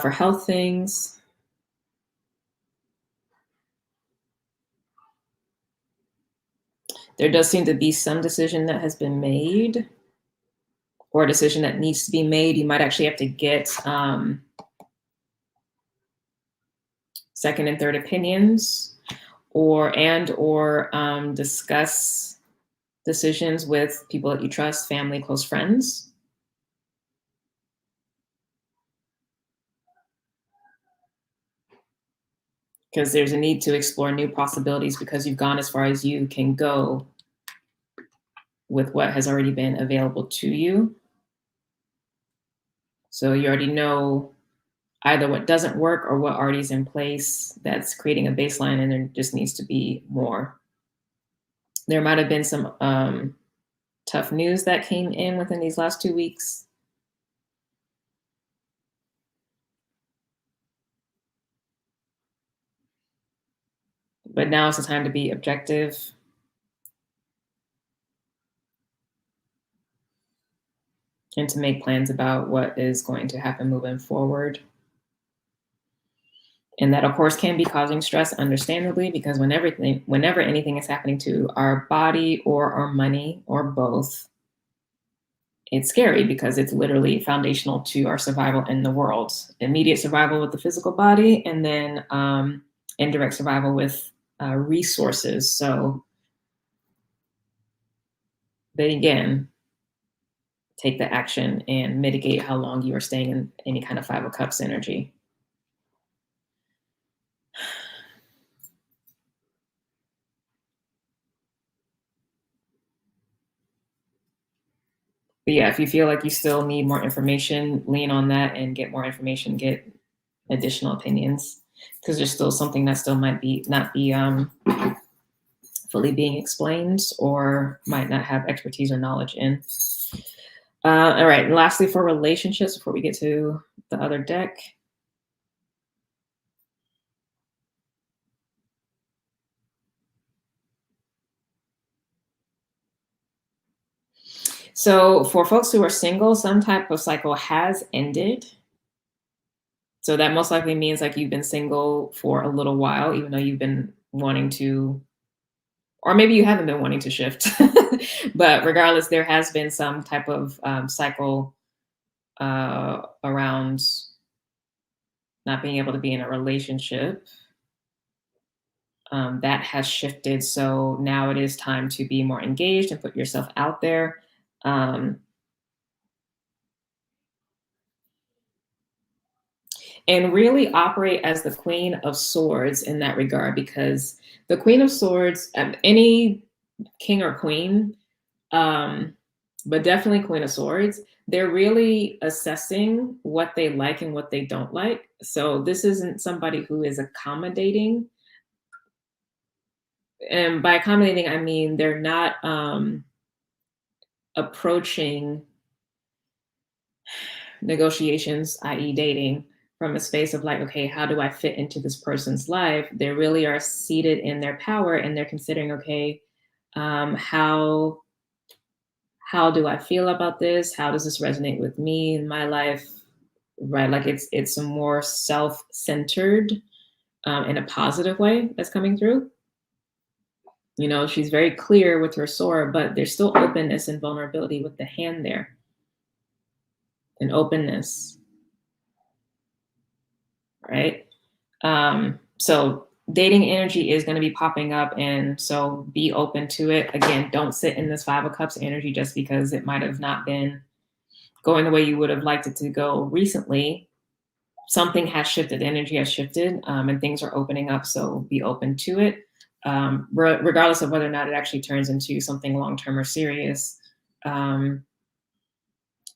For health things, there does seem to be some decision that has been made, or a decision that needs to be made. You might actually have to get second and third opinions, or discuss decisions with people that you trust, family, close friends. Because there's a need to explore new possibilities because you've gone as far as you can go with what has already been available to you. So you already know either what doesn't work or what already is in place that's creating a baseline, and there just needs to be more. There might have been some tough news that came in within these last 2 weeks. But now is the time to be objective. And to make plans about what is going to happen moving forward. And that, of course, can be causing stress, understandably, because whenever anything is happening to our body or our money or both, it's scary because it's literally foundational to our survival in the world. Immediate survival with the physical body, and then indirect survival with resources. So, then again, take the action and mitigate how long you are staying in any kind of Five of Cups energy. But yeah, if you feel like you still need more information, lean on that and get more information, get additional opinions, because there's still something that still might be not be fully being explained or might not have expertise or knowledge in. All right, and lastly, for relationships, before we get to the other deck. So for folks who are single, some type of cycle has ended. So that most likely means like you've been single for a little while, even though you've been wanting to, or maybe you haven't been wanting to shift. But regardless, there has been some type of cycle around not being able to be in a relationship. That has shifted. So now it is time to be more engaged and put yourself out there. And really operate as the Queen of Swords in that regard, because the Queen of Swords, any king or queen, but definitely Queen of Swords, they're really assessing what they like and what they don't like. So this isn't somebody who is accommodating. And by accommodating, I mean they're not approaching negotiations, i.e., dating, from a space of like, okay, how do I fit into this person's life? They really are seated in their power and they're considering, okay, how do I feel about this? How does this resonate with me in my life? Right, like it's a more self-centered in a positive way that's coming through. You know, she's very clear with her sword, but there's still openness and vulnerability with the hand there, and openness, right? So dating energy is going to be popping up, and so be open to it. Again, don't sit in this Five of Cups energy just because it might have not been going the way you would have liked it to go recently. Something has shifted, energy has shifted, and things are opening up. So be open to it, regardless of whether or not it actually turns into something long-term or serious.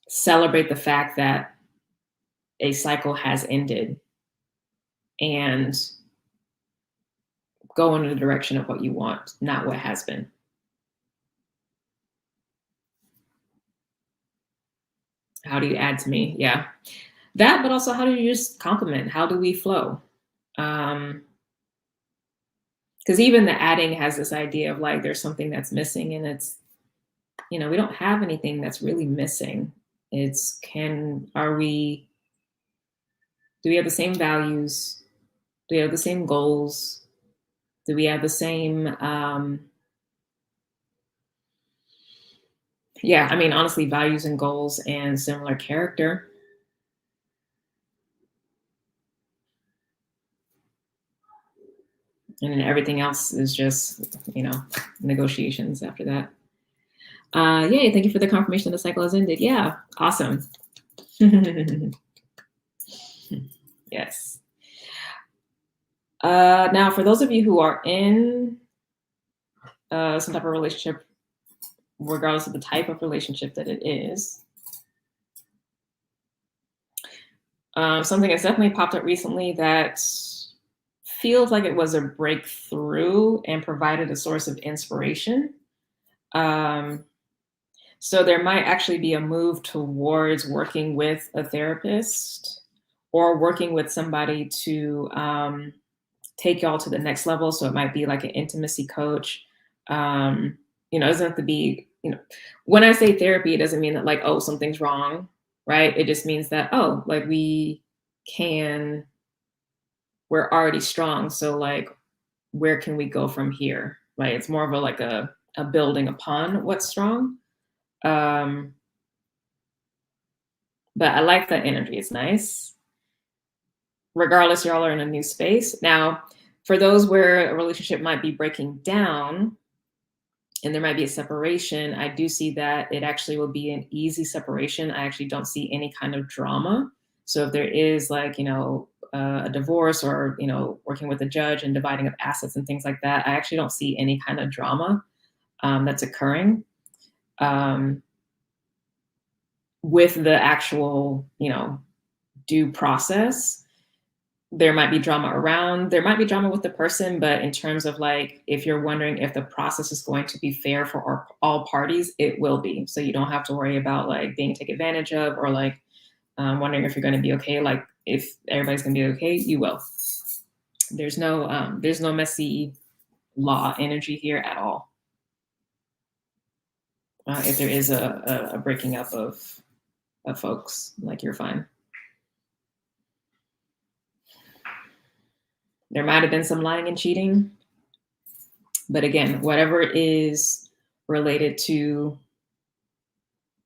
Celebrate the fact that a cycle has ended and go in the direction of what you want, not what has been. How do you add to me? Yeah. That, but also how do you just complement? How do we flow? Because even the adding has this idea of like there's something that's missing, and it's, you know, we don't have anything that's really missing. It's do we have the same values? Do we have the same goals? Do we have the same yeah, I mean, honestly, values and goals and similar character. And then everything else is just, you know, negotiations after that. Yay, thank you for the confirmation the cycle has ended. Yeah, awesome. Yes. Now, for those of you who are in some type of relationship, regardless of the type of relationship that it is, something that's definitely popped up recently that feels like it was a breakthrough and provided a source of inspiration. So there might actually be a move towards working with a therapist or working with somebody to take y'all to the next level. So it might be like an intimacy coach. You know, it doesn't have to be, you know, when I say therapy, it doesn't mean that like, oh, something's wrong, right? It just means that, oh, like we're already strong. So like, where can we go from here? Right. It's more of a like a building upon what's strong. Um, but I like that energy. It's nice. Regardless, y'all are in a new space. Now, for those where a relationship might be breaking down and there might be a separation, I do see that it actually will be an easy separation. I actually don't see any kind of drama. So if there is like, you know, a divorce or, you know, working with a judge and dividing up assets and things like that, I actually don't see any kind of drama that's occurring with the actual, you know, due process. There might be drama around, there might be drama with the person, but in terms of like, if you're wondering if the process is going to be fair for all parties, it will be. So you don't have to worry about like being taken advantage of or like wondering if you're going to be okay. Like if everybody's going to be okay, you will. There's no messy law energy here at all. If there is a breaking up of folks, like you're fine. There might have been some lying and cheating. But again, whatever is related to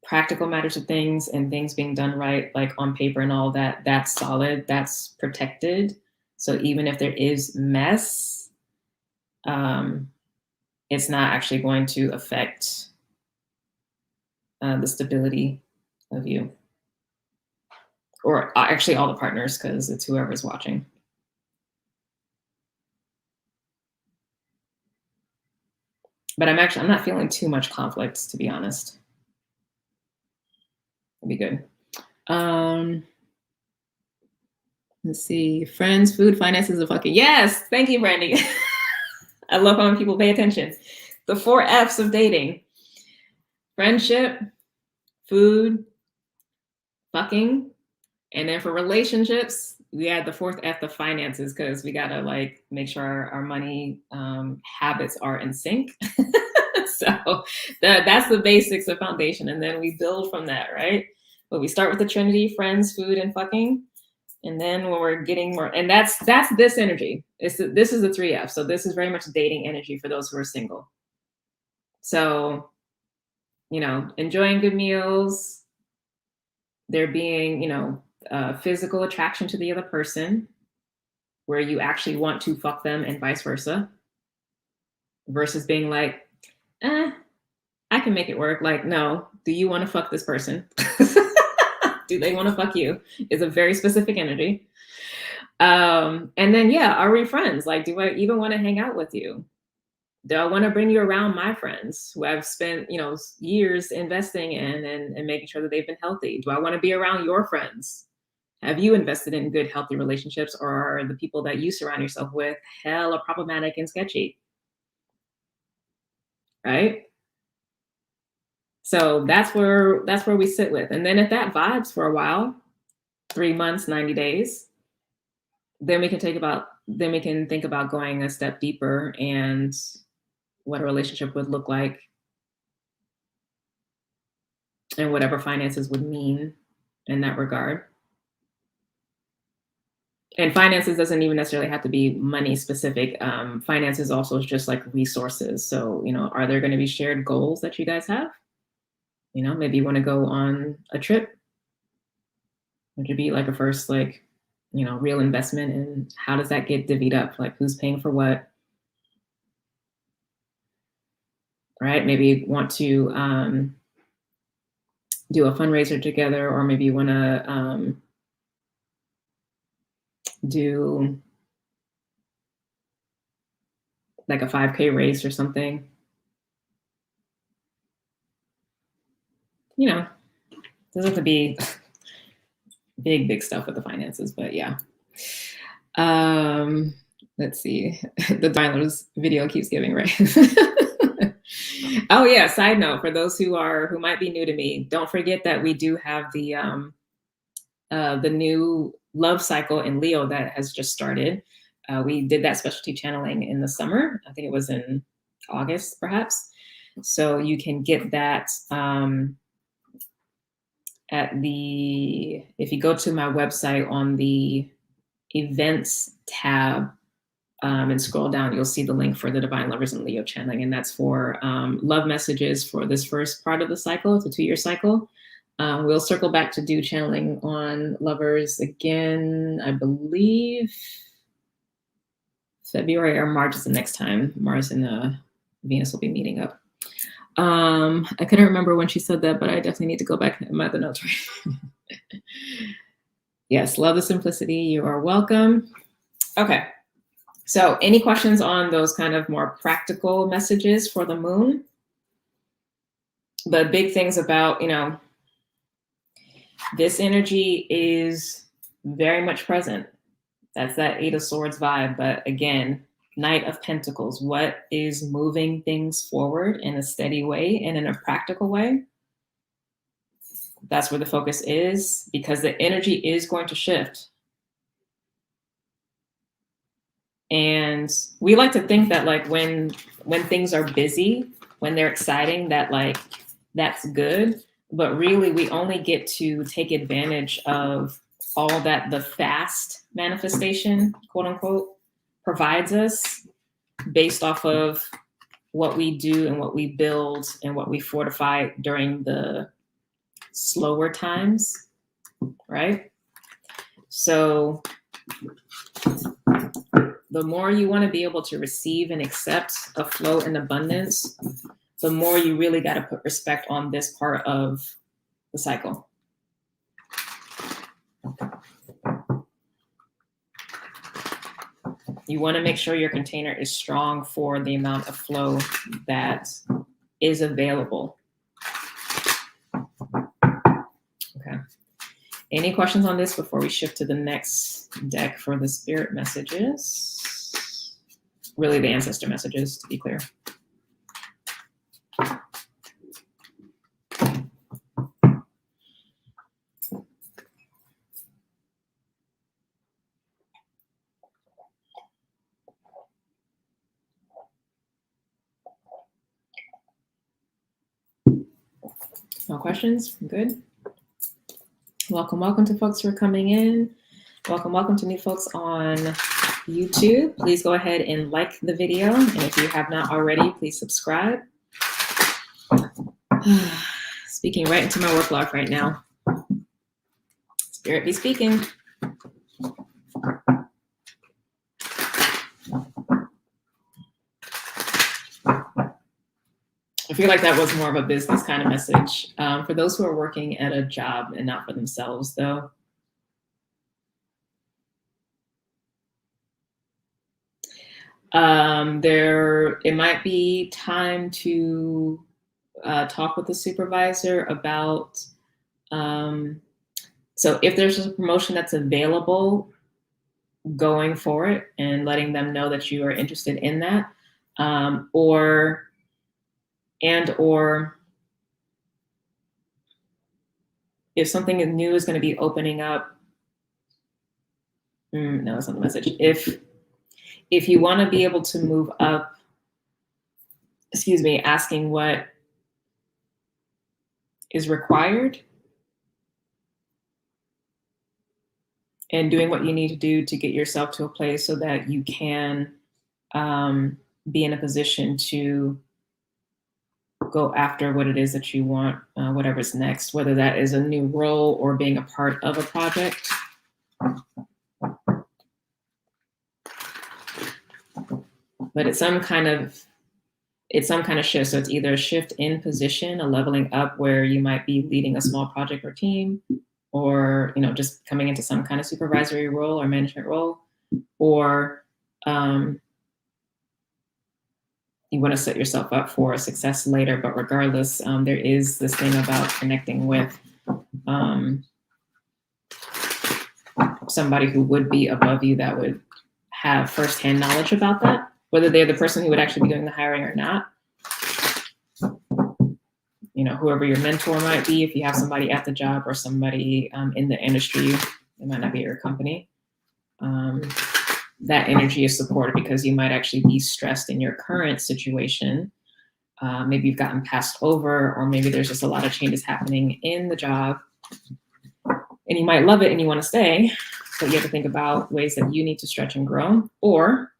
practical matters of things and things being done right, like on paper and all that, that's solid, that's protected. So even if there is mess, it's not actually going to affect the stability of you. Or actually all the partners, because it's whoever's watching. But I'm not feeling too much conflict, to be honest. It'll be good. Let's see. Friends, food, finances, and fucking. Yes. Thank you, Brandy. I love when people pay attention. The 4 F's of dating: friendship, food, fucking. And then for relationships, we add the 4th F, the finances, because we gotta like make sure our money habits are in sync. So that's the basics of foundation, and then we build from that, right? But we start with the Trinity: friends, food, and fucking. And then when we're getting more, and that's this energy. This is the 3 F. So this is very much dating energy for those who are single. So, you know, enjoying good meals, there being, you know, physical attraction to the other person, where you actually want to fuck them and vice versa, versus being like, I can make it work. Like, no, do you want to fuck this person? Do they want to fuck you? Is a very specific energy. And then, yeah, are we friends? Like, do I even want to hang out with you? Do I want to bring you around my friends who I've spent, you know, years investing in and making sure that they've been healthy? Do I want to be around your friends? Have you invested in good, healthy relationships, or are the people that you surround yourself with hella problematic and sketchy? Right? So that's where we sit with. And then if that vibes for a while, 3 months, 90 days, then we can think about going a step deeper and what a relationship would look like and whatever finances would mean in that regard. And finances doesn't even necessarily have to be money specific. Finances also is just like resources. So, you know, are there going to be shared goals that you guys have? You know, maybe you want to go on a trip. Would it be like a first, like, you know, real investment? And how does that get divvied up? Like, who's paying for what? Right? Maybe you want to do a fundraiser together, or maybe you want to do like a 5K race or something. You know, doesn't have to be big stuff with the finances, but yeah. Let's see. The Diners video keeps giving, right? Oh yeah, side note for those who might be new to me, don't forget that we do have the new love cycle in Leo that has just started. We did that specialty channeling in the summer. I think it was in August, perhaps. So you can get that if you go to my website on the events tab, and scroll down, you'll see the link for the Divine Lovers and Leo channeling. And that's for love messages for this first part of the cycle. It's a 2-year cycle. We'll circle back to do channeling on lovers again, I believe February or March is the next time Mars and Venus will be meeting up. I couldn't remember when she said that, but I definitely need to go back and my other notes. Yes, love the simplicity. You are welcome. Okay. So any questions on those kind of more practical messages for the moon? The big things about, this energy is very much present. That's that 8 of Swords vibe. But again, Knight of Pentacles, what is moving things forward in a steady way and in a practical way? That's where the focus is, because the energy is going to shift. And we like to think that like when things are busy, when they're exciting, that like that's good. But really, we only get to take advantage of all that the fast manifestation, quote unquote, provides us based off of what we do and what we build and what we fortify during the slower times, right? So the more you want to be able to receive and accept a flow in abundance, the more you really got to put respect on this part of the cycle. You want to make sure your container is strong for the amount of flow that is available. Okay. Any questions on this before we shift to the next deck for the spirit messages? Really the ancestor messages, to be clear. No questions? Good. Welcome to folks who are coming in. Welcome to new folks on YouTube. Please go ahead and like the video. And if you have not already, please subscribe. Speaking right into my work life right now. Spirit be speaking. I feel like that was more of a business kind of message. For those who are working at a job and not for themselves, though. It might be time to talk with the supervisor about, so if there's a promotion that's available, going for it and letting them know that you are interested in that, or if something new is going to be opening up. No, that's not the message. If you want to be able to move up, asking what is required and doing what you need to do to get yourself to a place so that you can be in a position to go after what it is that you want, whatever's next, whether that is a new role or being a part of a project. But it's some kind of shift. So it's either a shift in position, a leveling up where you might be leading a small project or team, or just coming into some kind of supervisory role or management role, or you want to set yourself up for success later. But regardless, there is this thing about connecting with somebody who would be above you that would have firsthand knowledge about that, whether they're the person who would actually be doing the hiring or not. you know, whoever your mentor might be, if you have somebody at the job or somebody in the industry, it might not be your company. That energy is supported because you might actually be stressed in your current situation. Maybe you've gotten passed over, or maybe there's just a lot of changes happening in the job and you might love it and you want to stay, but you have to think about ways that you need to stretch and grow. Or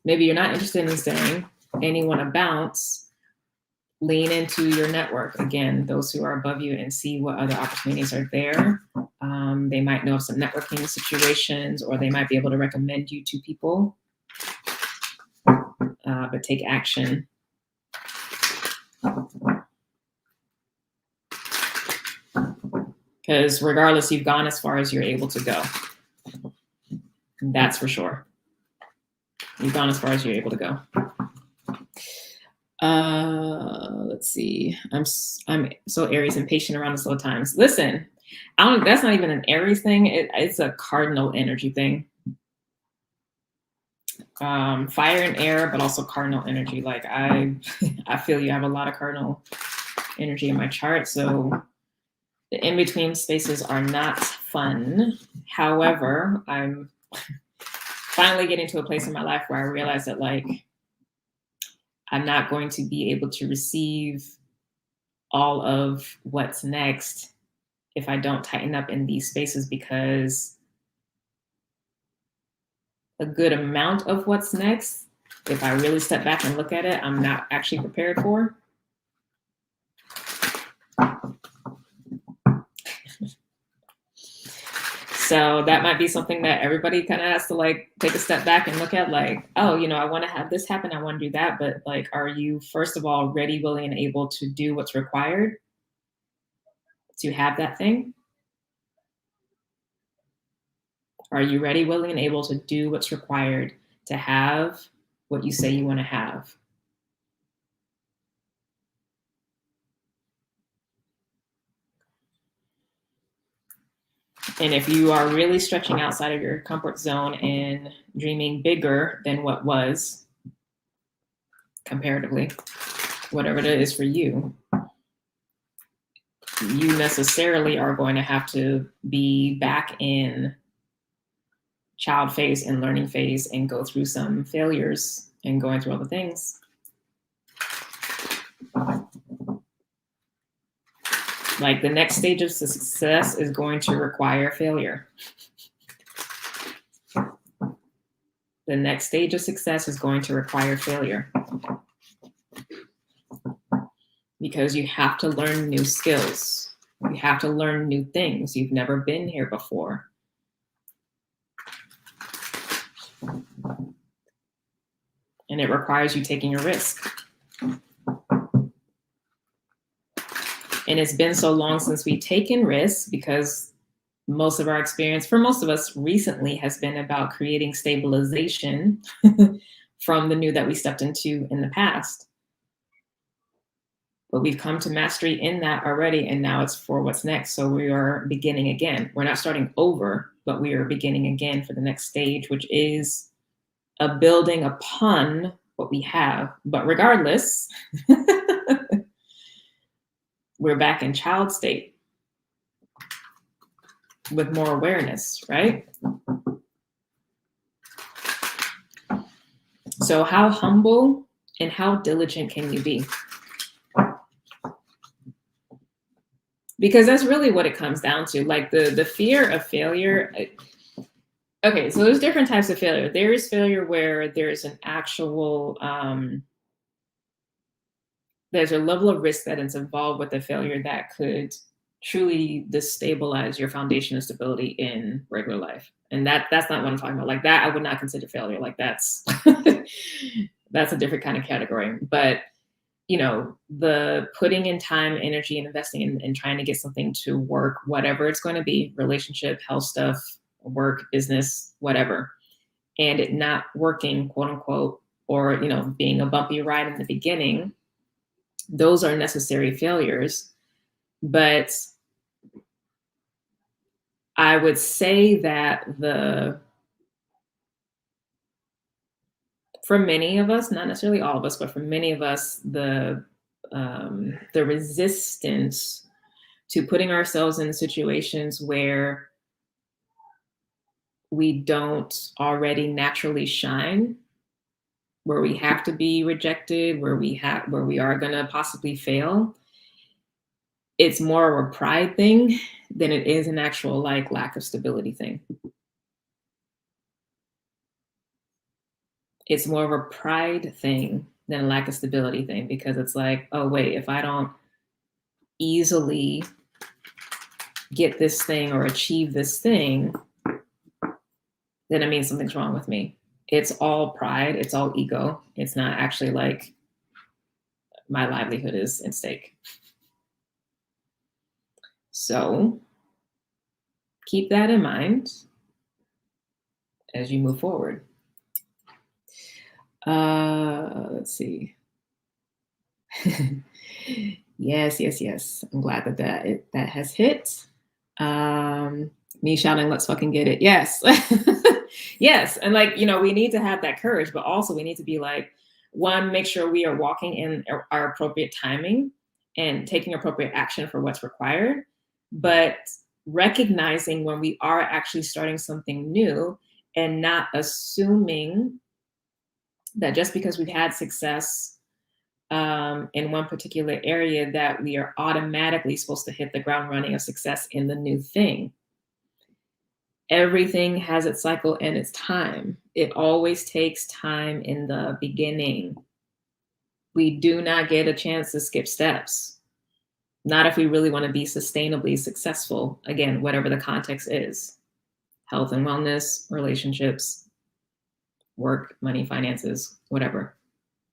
maybe you're not interested in staying and you want to bounce. Lean into your network. Again, those who are above you, and see what other opportunities are there. They might know of some networking situations, or they might be able to recommend you to people, but take action. Because regardless, you've gone as far as you're able to go. That's for sure. You've gone as far as you're able to go. Let's see. I'm so Aries, impatient around the slow times. Listen, that's not even an Aries thing. It's a cardinal energy thing. Fire and air, but also cardinal energy. Like I feel you have a lot of cardinal energy in my chart. So the in-between spaces are not fun. However, I'm finally getting to a place in my life where I realize that, like, I'm not going to be able to receive all of what's next if I don't tighten up in these spaces, because a good amount of what's next, if I really step back and look at it, I'm not actually prepared for. So that might be something that everybody kind of has to, like, take a step back and look at, like, oh, you know, I want to have this happen, I want to do that, but, like, are you first of all ready, willing, and able to do what's required to have that thing? Are you ready, willing, and able to do what's required to have what you say you want to have? And if you are really stretching outside of your comfort zone and dreaming bigger than what was, comparatively, whatever it is for you, you necessarily are going to have to be back in child phase and learning phase and go through some failures and going through other things. Like, the next stage of success is going to require failure. The next stage of success is going to require failure. Because you have to learn new skills. You have to learn new things. You've never been here before. And it requires you taking a risk. And it's been so long since we've taken risks, because most of our experience, for most of us recently, has been about creating stabilization from the new that we stepped into in the past. But we've come to mastery in that already, and now it's for what's next. So we are beginning again. We're not starting over, but we are beginning again for the next stage, which is a building upon what we have. But regardless, we're back in child state with more awareness, right? So how humble and how diligent can you be? Because that's really what it comes down to. Like, the fear of failure. Okay, so there's different types of failure. There is failure where there's an actual, there's a level of risk that is involved with the failure that could truly destabilize your foundation of stability in regular life. And that's not what I'm talking about. Like, that I would not consider failure. Like, that's that's a different kind of category. But, you know, the putting in time, energy, and investing in trying to get something to work, whatever it's going to be, relationship, health stuff, work, business, whatever, and it not working, quote unquote, or, you know, being a bumpy ride in the beginning, those are necessary failures. But I would say that for many of us, not necessarily all of us, but for many of us, the the resistance to putting ourselves in situations where we don't already naturally shine, where we have to be rejected, where we are going to possibly fail. It's more of a pride thing than it is an actual like lack of stability thing. It's more of a pride thing than a lack of stability thing, because it's like, oh wait, if I don't easily get this thing or achieve this thing, then it means something's wrong with me. It's all pride. It's all ego. It's not actually like my livelihood is at stake. So keep that in mind as you move forward. Let's see. Yes. I'm glad that has hit. Me shouting, let's fucking get it. Yes. Yes. And like, we need to have that courage, but also we need to be like, one, make sure we are walking in our appropriate timing and taking appropriate action for what's required, but recognizing when we are actually starting something new and not assuming that just because we've had success in one particular area that we are automatically supposed to hit the ground running of success in the new thing. Everything has its cycle and its time. It always takes time in the beginning. We do not get a chance to skip steps. Not if we really want to be sustainably successful. Again, whatever the context is. Health and wellness, relationships, work, money, finances, whatever.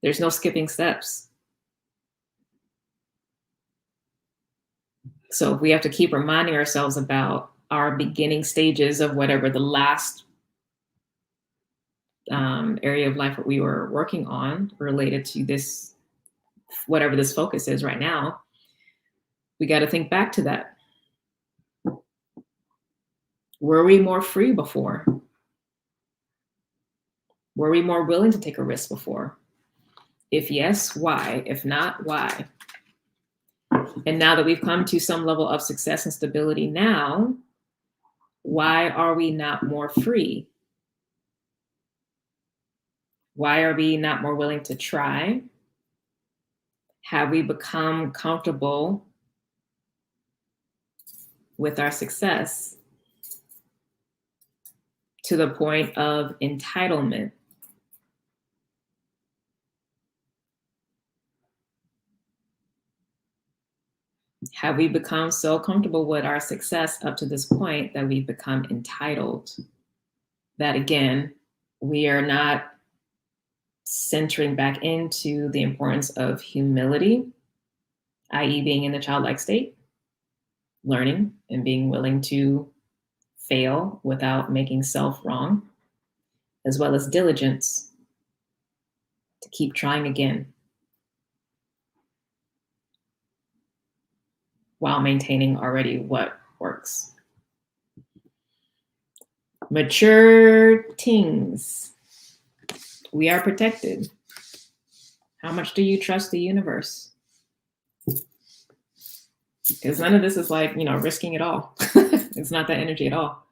There's no skipping steps. So we have to keep reminding ourselves about our beginning stages of whatever the last area of life that we were working on related to this, whatever this focus is right now. We got to think back to that. Were we more free before? Were we more willing to take a risk before? If yes, why? If not, why? And now that we've come to some level of success and stability now, why are we not more free? Why are we not more willing to try? Have we become comfortable with our success to the point of entitlement? Have we become so comfortable with our success up to this point that we've become entitled? That again, we are not centering back into the importance of humility, i.e. being in the childlike state, learning and being willing to fail without making self wrong, as well as diligence to keep trying again while maintaining already what works. Mature teens, we are protected. How much do you trust the universe? Because none of this is like, risking it all. It's not that energy at all.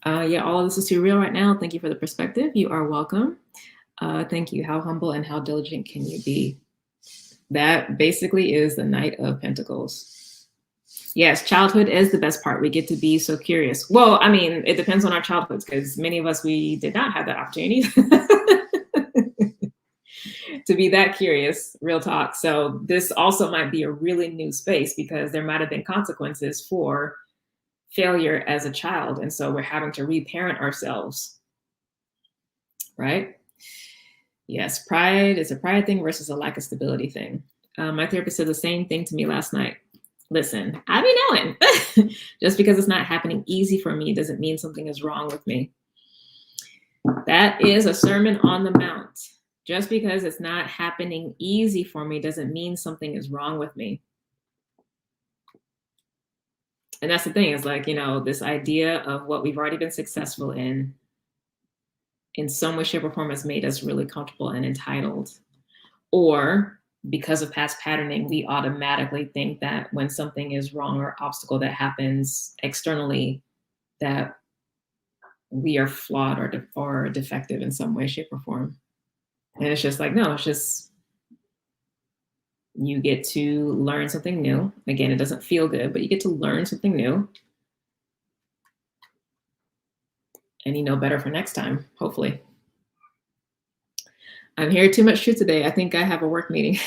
Yeah, all of this is too real right now. Thank you for the perspective. You are welcome. Thank you. How humble and how diligent can you be? That basically is the Knight of Pentacles. Yes, childhood is the best part. We get to be so curious. Well, I mean, it depends on our childhoods, because many of us, we did not have that opportunity to be that curious, real talk. So this also might be a really new space, because there might have been consequences for failure as a child. And so we're having to reparent ourselves, right? Yes, pride is a pride thing versus a lack of stability thing. My therapist said the same thing to me last night. Listen, I be knowing. Just because it's not happening easy for me doesn't mean something is wrong with me. That is a Sermon on the Mount. Just because it's not happening easy for me doesn't mean something is wrong with me. And that's the thing, is like, this idea of what we've already been successful in in some way, shape, or form has made us really comfortable and entitled. Or because of past patterning, we automatically think that when something is wrong or obstacle that happens externally, that we are flawed or defective in some way, shape, or form. And it's just like, no, it's just, you get to learn something new. Again, it doesn't feel good, but you get to learn something new. And you know better for next time, hopefully. I'm here too much truth today. I think I have a work meeting.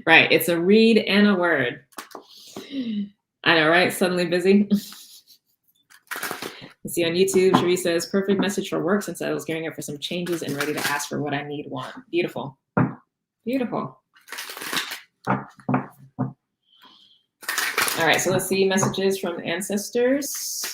Right, it's a read and a word. I know, right? Suddenly busy. Let's see on YouTube, Cherie says, perfect message for work since I was gearing up for some changes and ready to ask for what I want. Beautiful. Beautiful. All right, so let's see messages from ancestors.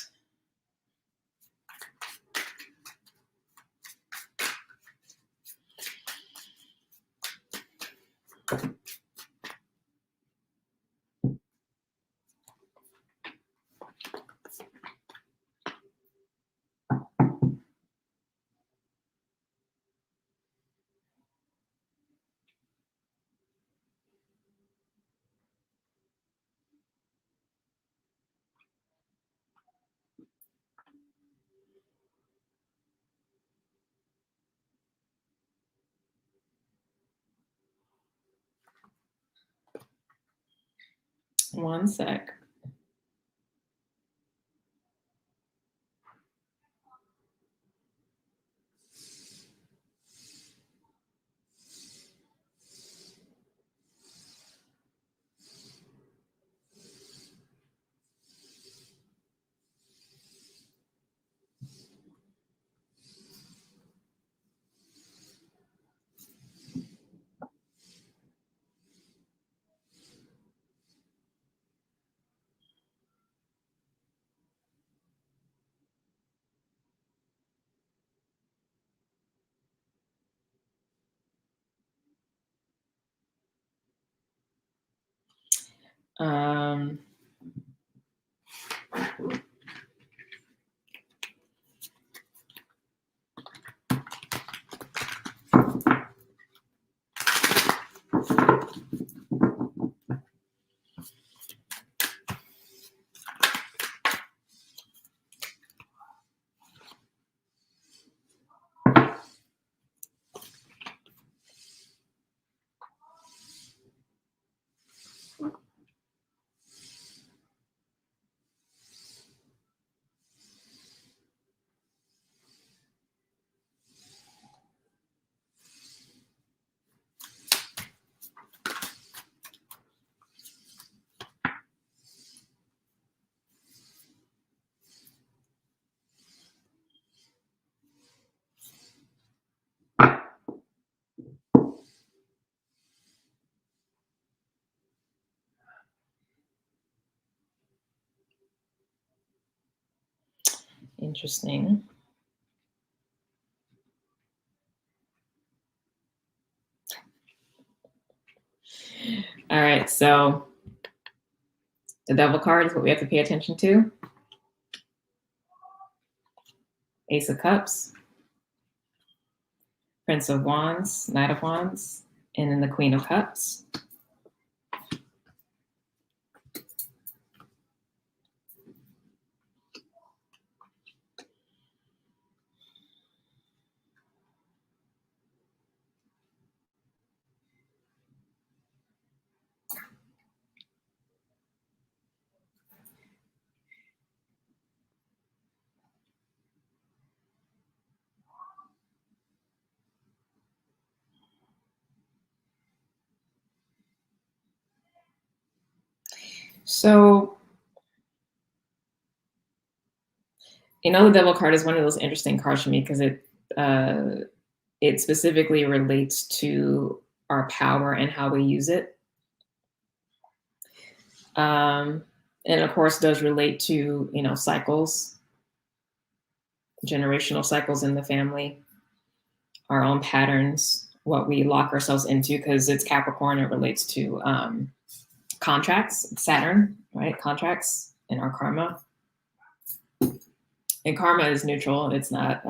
One sec. Interesting. All right, so the Devil card is what we have to pay attention to. Ace of Cups, Prince of Wands, Knight of Wands, and then the Queen of Cups. So, you know, the Devil card is one of those interesting cards for me because it specifically relates to our power and how we use it. And of course does relate to, you know, cycles, generational cycles in the family, our own patterns, what we lock ourselves into, because it's Capricorn, it relates to contracts, Saturn, right? Contracts and our karma. And karma is neutral. It's not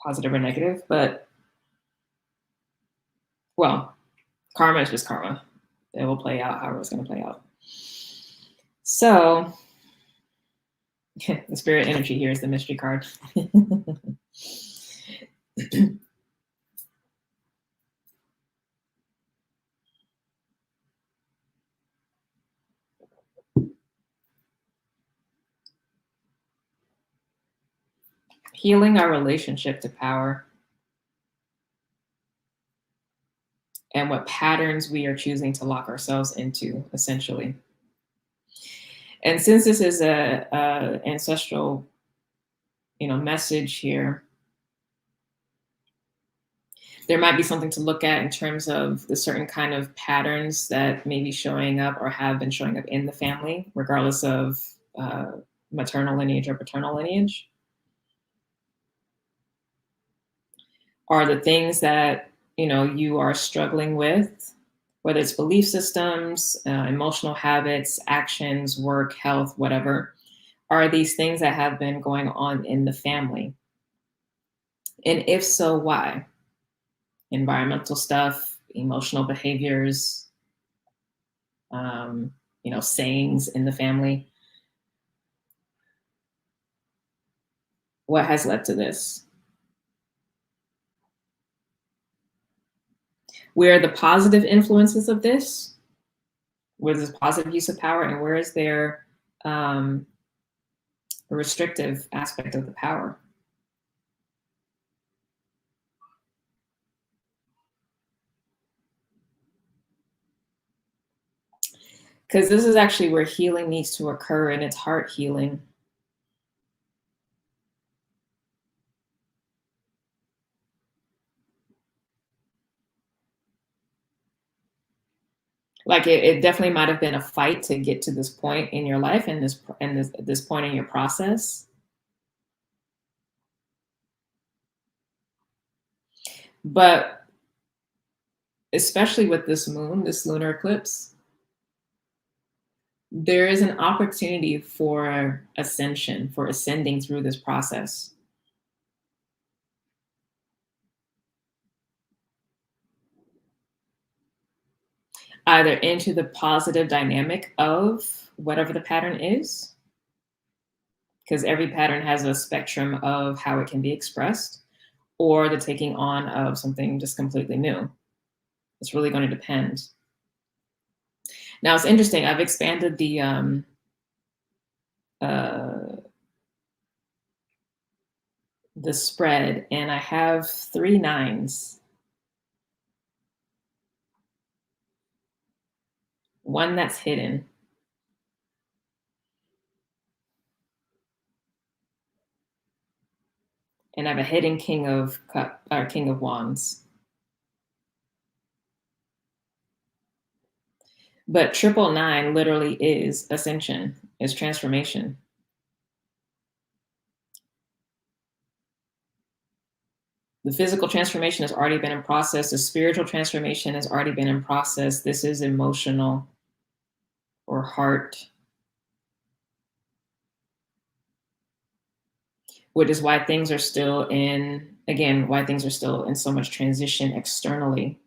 positive or negative, but, well, karma is just karma. It will play out however it's going to play out. So the spirit energy here is the mystery card. Healing our relationship to power and what patterns we are choosing to lock ourselves into, essentially. And since this is a ancestral, message here, there might be something to look at in terms of the certain kind of patterns that may be showing up or have been showing up in the family, regardless of maternal lineage or paternal lineage. Are the things that you are struggling with, whether it's belief systems, emotional habits, actions, work, health, whatever, are these things that have been going on in the family? And if so, why? Environmental stuff, emotional behaviors, sayings in the family. What has led to this? Where are the positive influences of this? Where there's positive use of power, and where is there a restrictive aspect of the power? Because this is actually where healing needs to occur, and it's heart healing. Like it definitely might have been a fight to get to this point in your life and this point in your process. But especially with this moon, this lunar eclipse, there is an opportunity for ascension, for ascending through this process. Either into the positive dynamic of whatever the pattern is, because every pattern has a spectrum of how it can be expressed, or the taking on of something just completely new. It's really going to depend. Now, it's interesting. I've expanded the spread, and I have 3 9s. One that's hidden. And I have a hidden King of Wands. But 999 literally is ascension, is transformation. The physical transformation has already been in process. The spiritual transformation has already been in process. This is emotional or heart, which is why things are still in so much transition externally.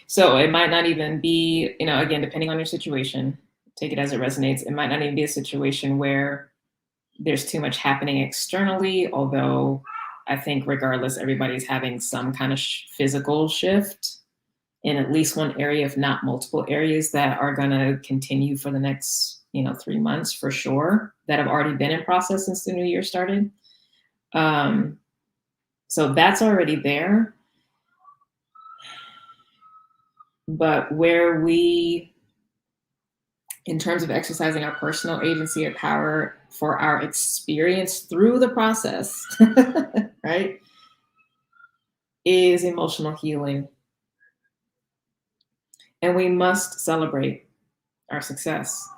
So it might not even be, again, depending on your situation, take it as it resonates. It might not even be a situation where there's too much happening externally, although I think regardless, everybody's having some kind of physical shift in at least one area, if not multiple areas, that are going to continue for the next, 3 months for sure, that have already been in process since the new year started. So that's already there. But where we, in terms of exercising our personal agency or power for our experience through the process, right, is emotional healing. And we must celebrate our success.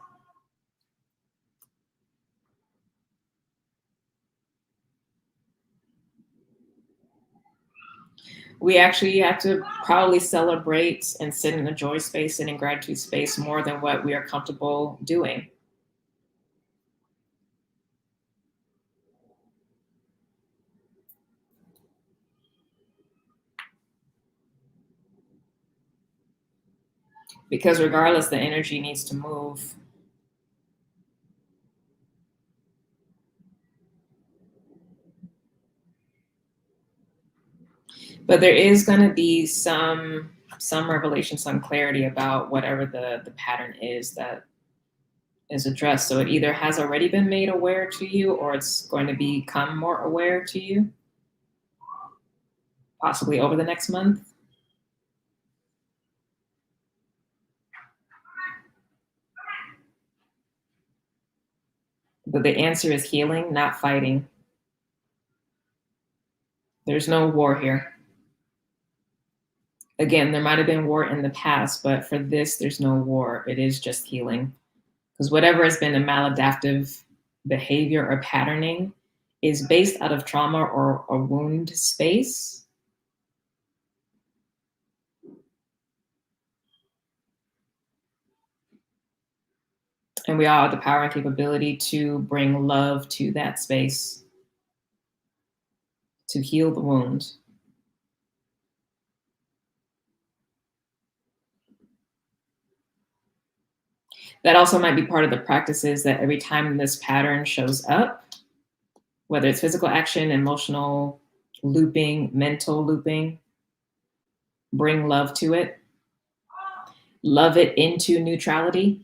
we actually have to probably celebrate and sit in a joy space and in gratitude space more than what we are comfortable doing. Because regardless, the energy needs to move. But there is going to be some revelation, some clarity about whatever the pattern is that is addressed. So it either has already been made aware to you, or it's going to become more aware to you, possibly over the next month. But the answer is healing, not fighting. There's no war here. Again, there might have been war in the past, but for this, there's no war. It is just healing. Because whatever has been a maladaptive behavior or patterning is based out of trauma or a wound space. And we all have the power and capability to bring love to that space, to heal the wound. That also might be part of the practices that every time this pattern shows up, whether it's physical action, emotional looping, mental looping, bring love to it. Love it into neutrality.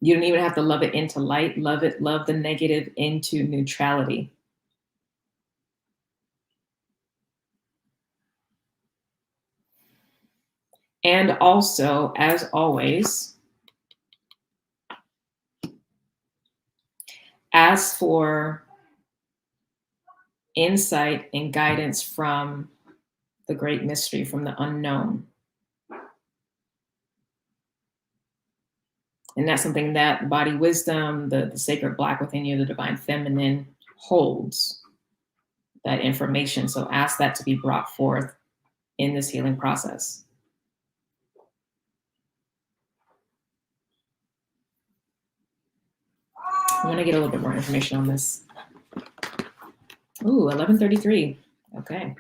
You don't even have to love it into light. Love the negative into neutrality. And also, as always, ask for insight and guidance from the great mystery, from the unknown. And that's something that body wisdom, the sacred black within you, the divine feminine holds that information. So ask that to be brought forth in this healing process. I want to get a little bit more information on this. Ooh, 1133. Okay.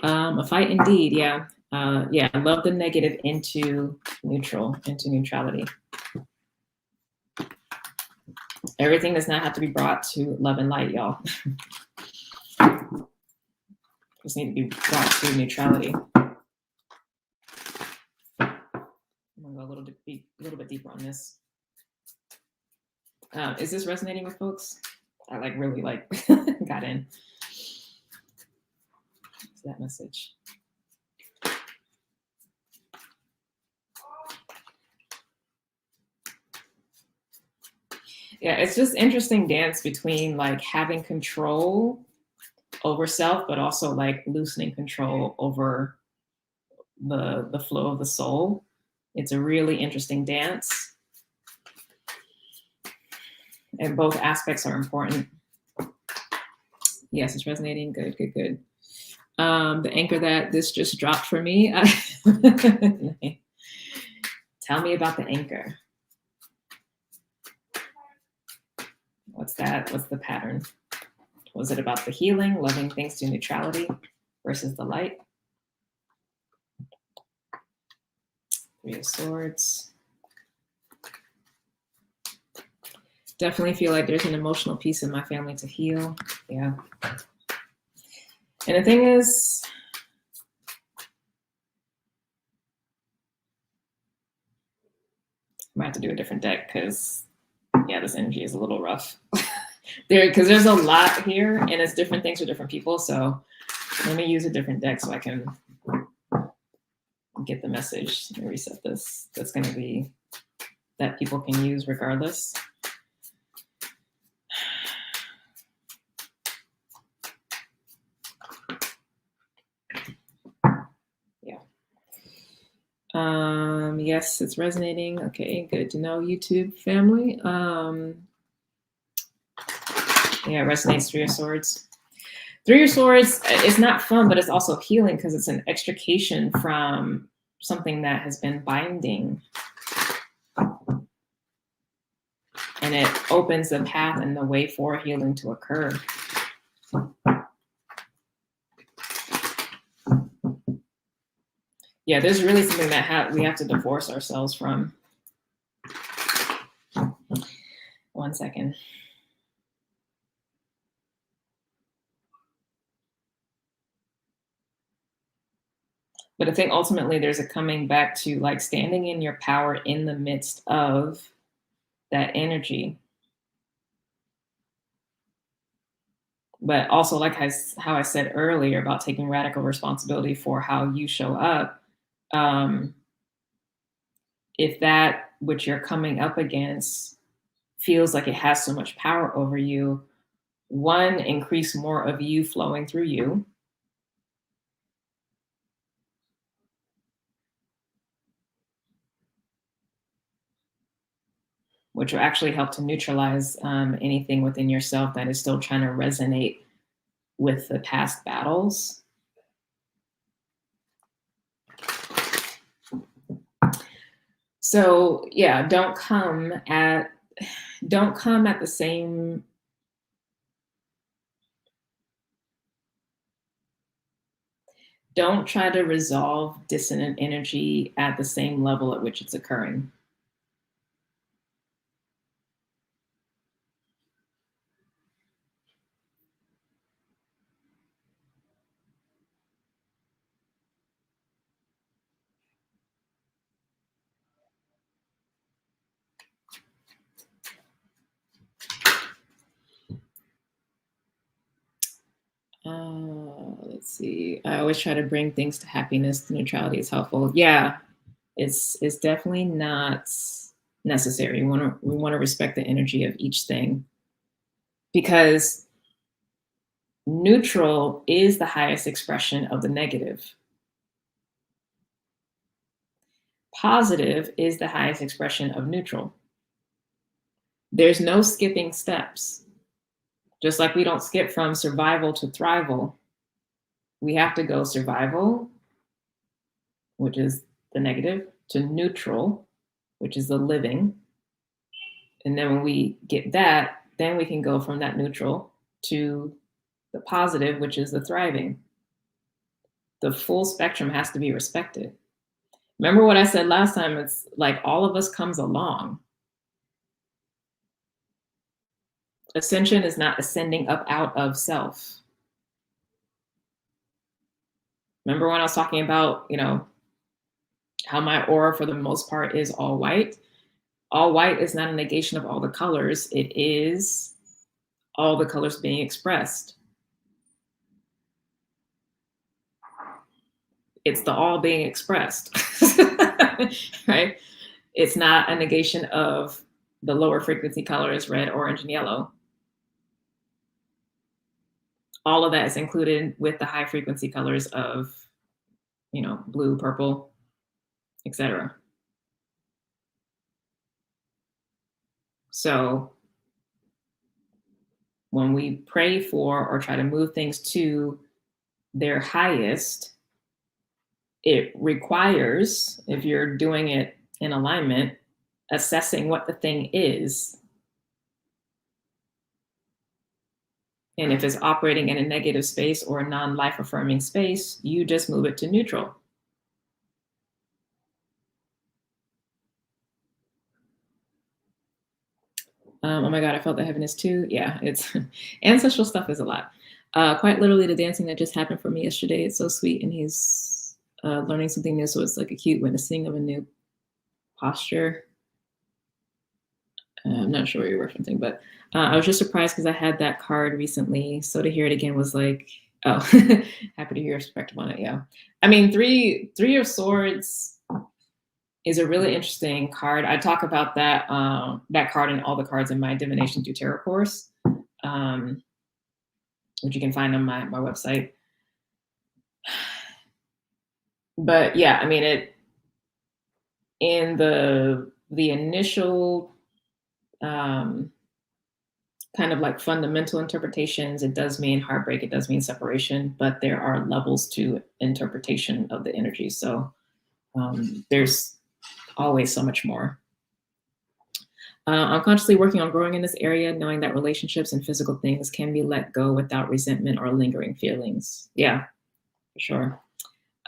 A fight indeed. Yeah. Yeah. Love the negative into neutral, into neutrality. Everything does not have to be brought to love and light, y'all. Just need to be brought to neutrality. I'm gonna go a little bit deeper on this. Is this resonating with folks? I really got in to that message. Yeah, it's just interesting dance between having control over self, but also loosening control over the flow of the soul. It's a really interesting dance. And both aspects are important. Yes, it's resonating. Good, good, good. The anchor that this just dropped for me. Tell me about the anchor. What's that? What's the pattern? Was it about the healing, loving things to neutrality versus the light? Three of Swords. Definitely feel like there's an emotional piece in my family to heal. Yeah. And the thing is, I might have to do a different deck because, yeah, this energy is a little rough. Because there's a lot here and it's different things for different people. So let me use a different deck so I can get the message and reset this. That's going to be that people can use regardless. Yeah. Yes, it's resonating. Okay, good to know, YouTube family. Yeah, it resonates. Three of Swords. Three of Swords, it's not fun, but it's also healing because it's an extrication from something that has been binding. And it opens the path and the way for healing to occur. Yeah, there's really something that we have to divorce ourselves from. 1 second. But I think ultimately there's a coming back to like standing in your power in the midst of that energy. But also, like how I said earlier about taking radical responsibility for how you show up. If that which you're coming up against feels like it has so much power over you, one, increase more of you flowing through you. Which will actually help to neutralize anything within yourself that is still trying to resonate with the past battles. So yeah, don't come at the same. Don't try to resolve dissonant energy at the same level at which it's occurring. Let's see. I always try to bring things to happiness. Neutrality is helpful. Yeah, it's definitely not necessary. We want to respect the energy of each thing, because neutral is the highest expression of the negative. Positive is the highest expression of neutral. There's no skipping steps. Just like we don't skip from survival to thrival, we have to go survival, which is the negative, to neutral, which is the living. And then when we get that, then we can go from that neutral to the positive, which is the thriving. The full spectrum has to be respected. Remember what I said last time? It's like all of us comes along. Ascension is not ascending up out of self. Remember when I was talking about, how my aura for the most part is all white? All white is not a negation of all the colors. It is all the colors being expressed. It's the all being expressed, right? It's not a negation of the lower frequency colors, red, orange, and yellow. All of that is included with the high frequency colors of, blue, purple, etc. So when we pray for or try to move things to their highest, it requires, if you're doing it in alignment, assessing what the thing is. And if it's operating in a negative space or a non-life affirming space, you just move it to neutral. Oh my God, I felt the heaviness too. Yeah, it's ancestral stuff is a lot. Quite literally, the dancing that just happened for me yesterday, it's so sweet. And he's learning something new. So it's like a cute witnessing of a new posture. I'm not sure what you're referencing, but I was just surprised because I had that card recently. So to hear it again was like, oh, happy to hear your perspective on it. Yeah. I mean, three of Swords is a really interesting card. I talk about that card and all the cards in my Divination through Tarot course, which you can find on my website. But yeah, I mean, it in the initial kind of like fundamental interpretations. It does mean heartbreak, it does mean separation, but there are levels to interpretation of the energy. So there's always so much more. I'm consciously working on growing in this area, knowing that relationships and physical things can be let go without resentment or lingering feelings. Yeah, for sure.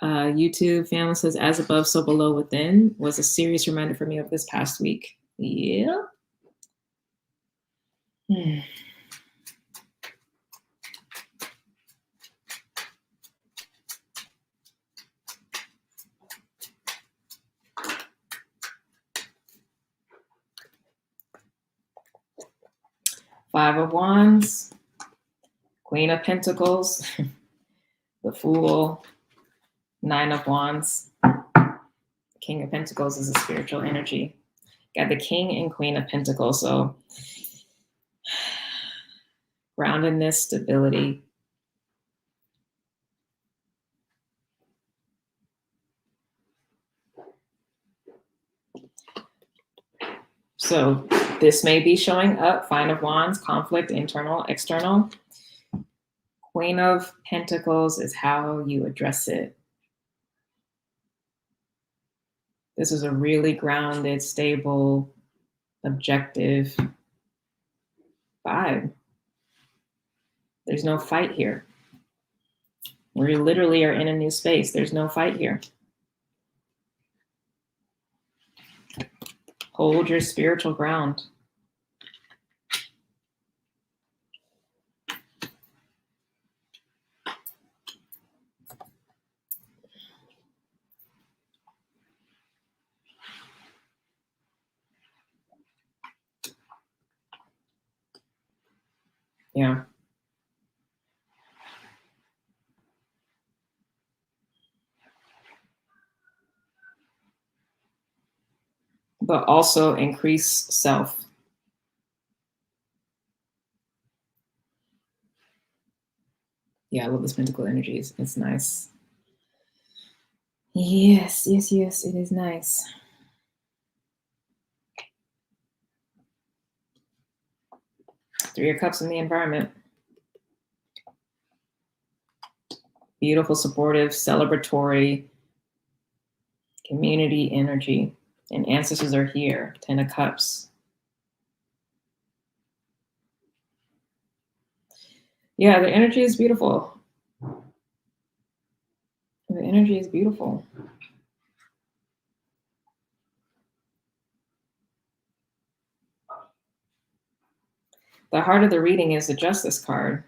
YouTube family says, as above, so below within was a serious reminder for me of this past week. Yeah. 5 of Wands, Queen of Pentacles, the Fool, 9 of Wands. King of Pentacles is a spiritual energy. Got the King and Queen of Pentacles. So groundedness, stability. So this may be showing up. 5 of Wands, conflict, internal, external. Queen of Pentacles is how you address it. This is a really grounded, stable, objective vibe. There's no fight here. We literally are in a new space. There's no fight here. Hold your spiritual ground. Yeah. But also increase self. Yeah, I love this pentacle energy. It's nice. Yes, yes, yes, it is nice. Three of Cups in the environment. Beautiful, supportive, celebratory, community energy. And ancestors are here. 10 of Cups. Yeah, the energy is beautiful. The energy is beautiful. The heart of the reading is the Justice card.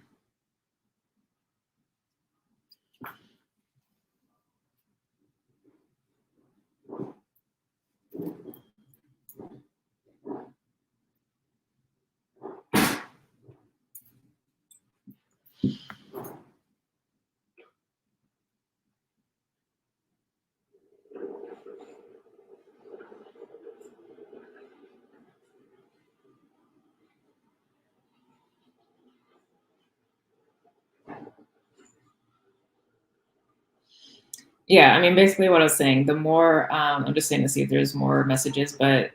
Yeah, I mean, basically what I was saying, the more, I'm just saying to see if there's more messages, but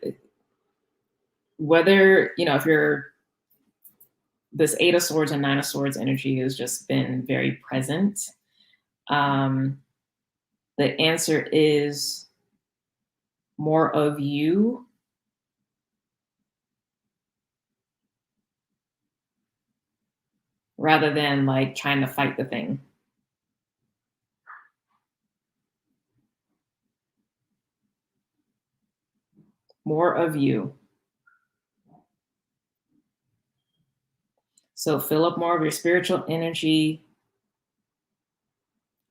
whether, if you're, this 8 of Swords and 9 of Swords energy has just been very present. The answer is more of you rather than like trying to fight the thing. More of you. So fill up more of your spiritual energy.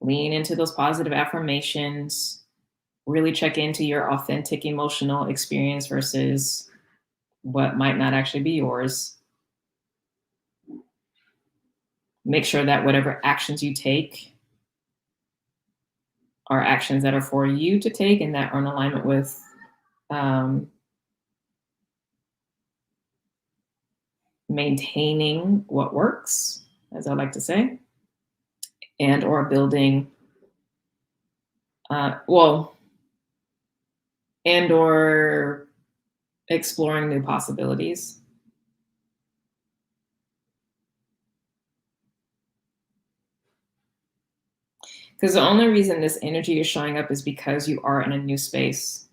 Lean into those positive affirmations. Really check into your authentic emotional experience versus what might not actually be yours. Make sure that whatever actions you take are actions that are for you to take and that are in alignment with maintaining what works, as I like to say, and or building, and or exploring new possibilities. Because the only reason this energy is showing up is because you are in a new space.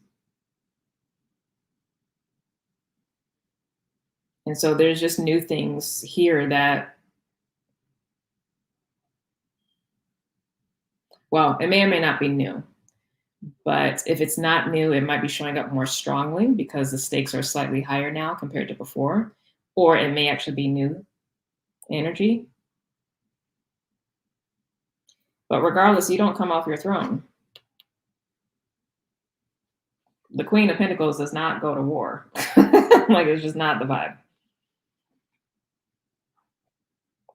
And so there's just new things here that, well, it may or may not be new. But if it's not new, it might be showing up more strongly because the stakes are slightly higher now compared to before. Or it may actually be new energy. But regardless, you don't come off your throne. The Queen of Pentacles does not go to war. Like, it's just not the vibe.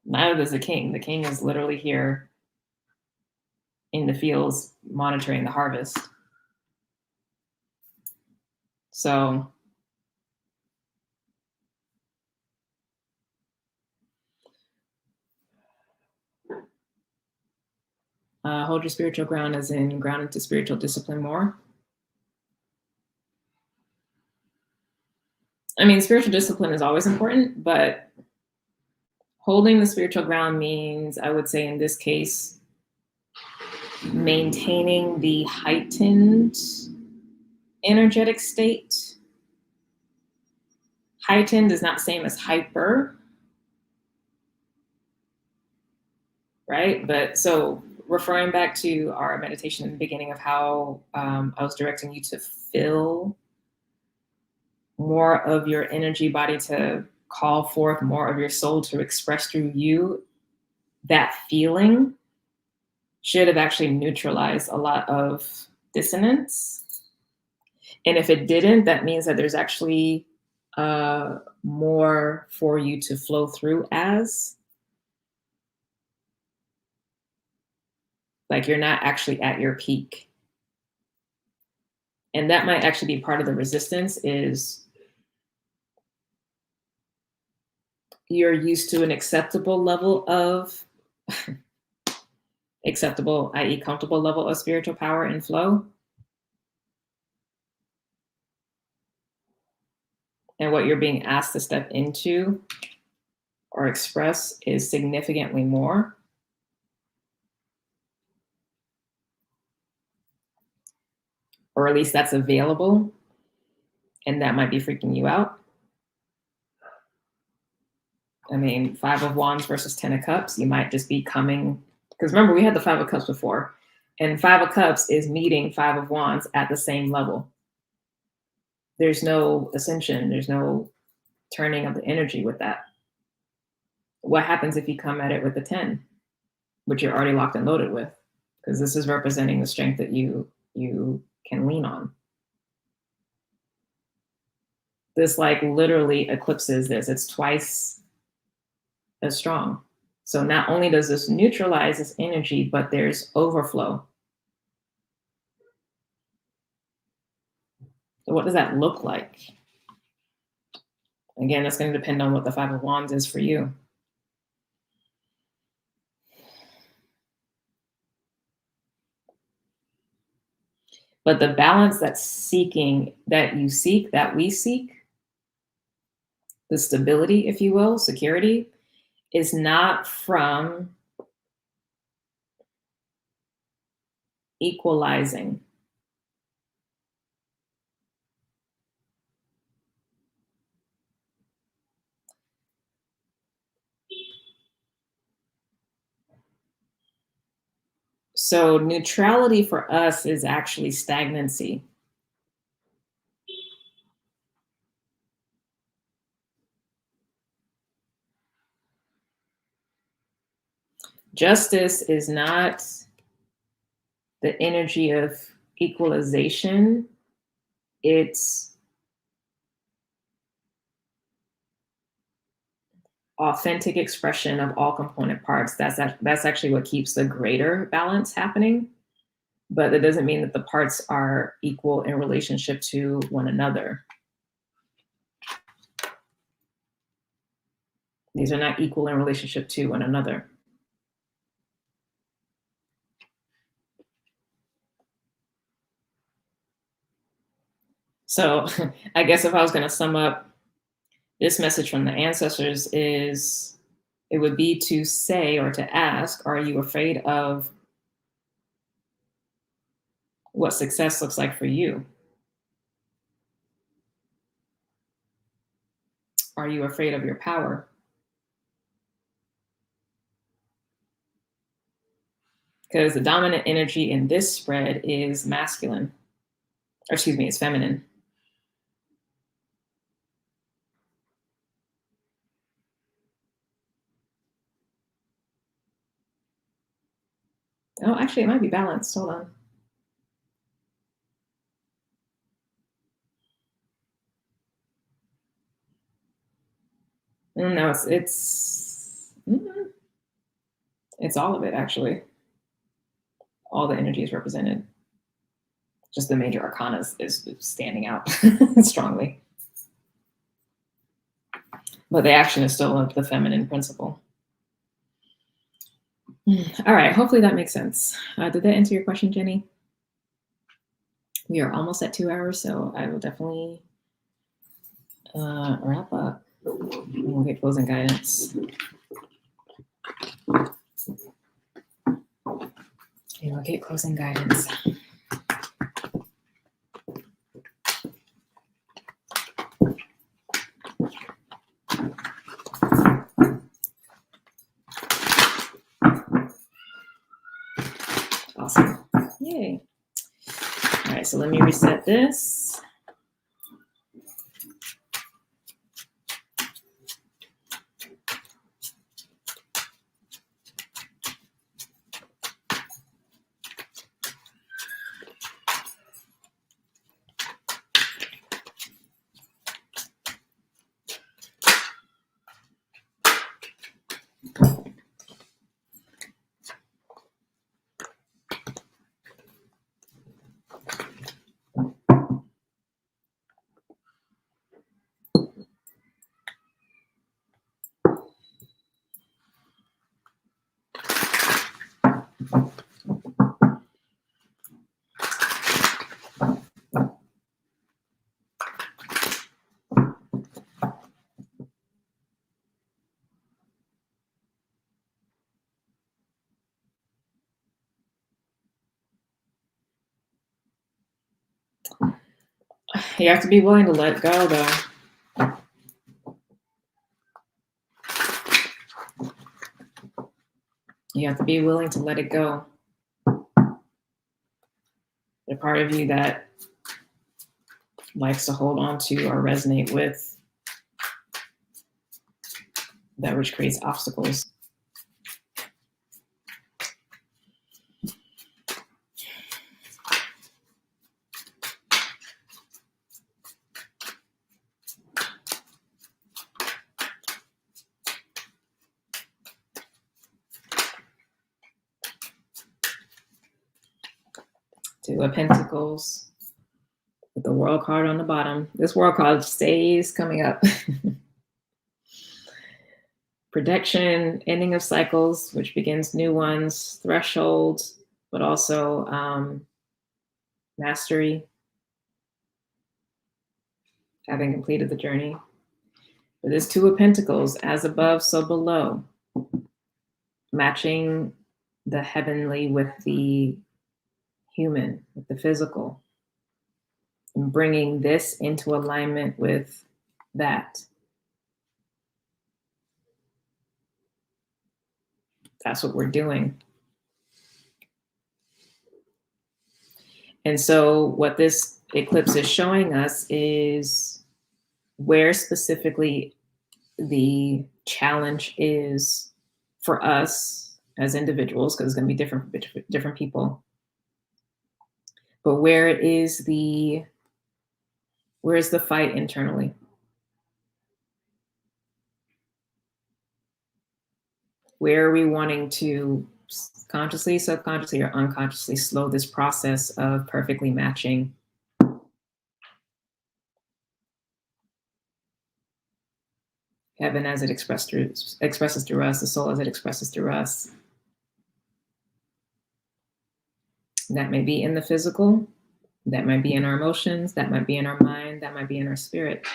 Neither does the King. The King is literally here in the fields monitoring the harvest. So hold your spiritual ground, as in ground into spiritual discipline more. I mean, spiritual discipline is always important, but holding the spiritual ground means, I would say in this case, maintaining the heightened energetic state. Heightened is not the same as hyper, right? But so referring back to our meditation in the beginning of how I was directing you to fill more of your energy body, to call forth more of your soul to express through you, that feeling should have actually neutralized a lot of dissonance. And if it didn't, that means that there's actually more for you to flow through as. Like, you're not actually at your peak. And that might actually be part of the resistance, is you're used to an acceptable level of acceptable, i.e. comfortable level of spiritual power and flow. And what you're being asked to step into or express is significantly more. Or at least that's available. And that might be freaking you out. I mean, 5 of Wands versus 10 of Cups, you might just be coming, because remember, we had the 5 of Cups before, and 5 of Cups is meeting 5 of Wands at the same level. There's no ascension, there's no turning of the energy with that. What happens if you come at it with the 10, which you're already locked and loaded with? Because this is representing the strength that you can lean on. This like literally eclipses this. It's twice as strong. So not only does this neutralize this energy, but there's overflow. So what does that look like? Again, that's going to depend on what the 5 of Wands is for you. But the balance that we seek, the stability, if you will, security, is not from equalizing. So neutrality for us is actually stagnancy. Justice is not the energy of equalization. It's authentic expression of all component parts. That's actually what keeps the greater balance happening. But that doesn't mean that the parts are equal in relationship to one another. These are not equal in relationship to one another. So I guess if I was going to sum up this message from the ancestors, it would be to say or to ask, are you afraid of what success looks like for you. Are you afraid of your power? Because the dominant energy in this spread is masculine, or excuse me, it's feminine. Oh, actually, it might be balanced. Hold on. No, it's all of it, actually. All the energy is represented. Just the major arcana is standing out strongly. But the action is still of the feminine principle. All right, hopefully that makes sense. Did that answer your question, Jenny? We are almost at 2 hours, so I will definitely wrap up. We'll get closing guidance. Okay, we'll get closing guidance. Awesome. Yay. All right, so let me reset this. You have to be willing to let go, though. You have to be willing to let it go. The part of you that likes to hold on to or resonate with that which creates obstacles. Two of Pentacles with the World card on the bottom. This World card stays coming up. Protection, ending of cycles, which begins new ones, threshold, but also mastery, having completed the journey. But this Two of Pentacles, as above, so below, matching the heavenly with the human, with the physical, and bringing this into alignment with that. That's what we're doing. And so what this eclipse is showing us is where specifically the challenge is for us as individuals, because it's going to be different for different people. But where is the fight internally? Where are we wanting to consciously, subconsciously, or unconsciously slow this process of perfectly matching? Heaven as it expresses through us, the soul as it expresses through us. That may be in the physical, that might be in our emotions, that might be in our mind, that might be in our spirit.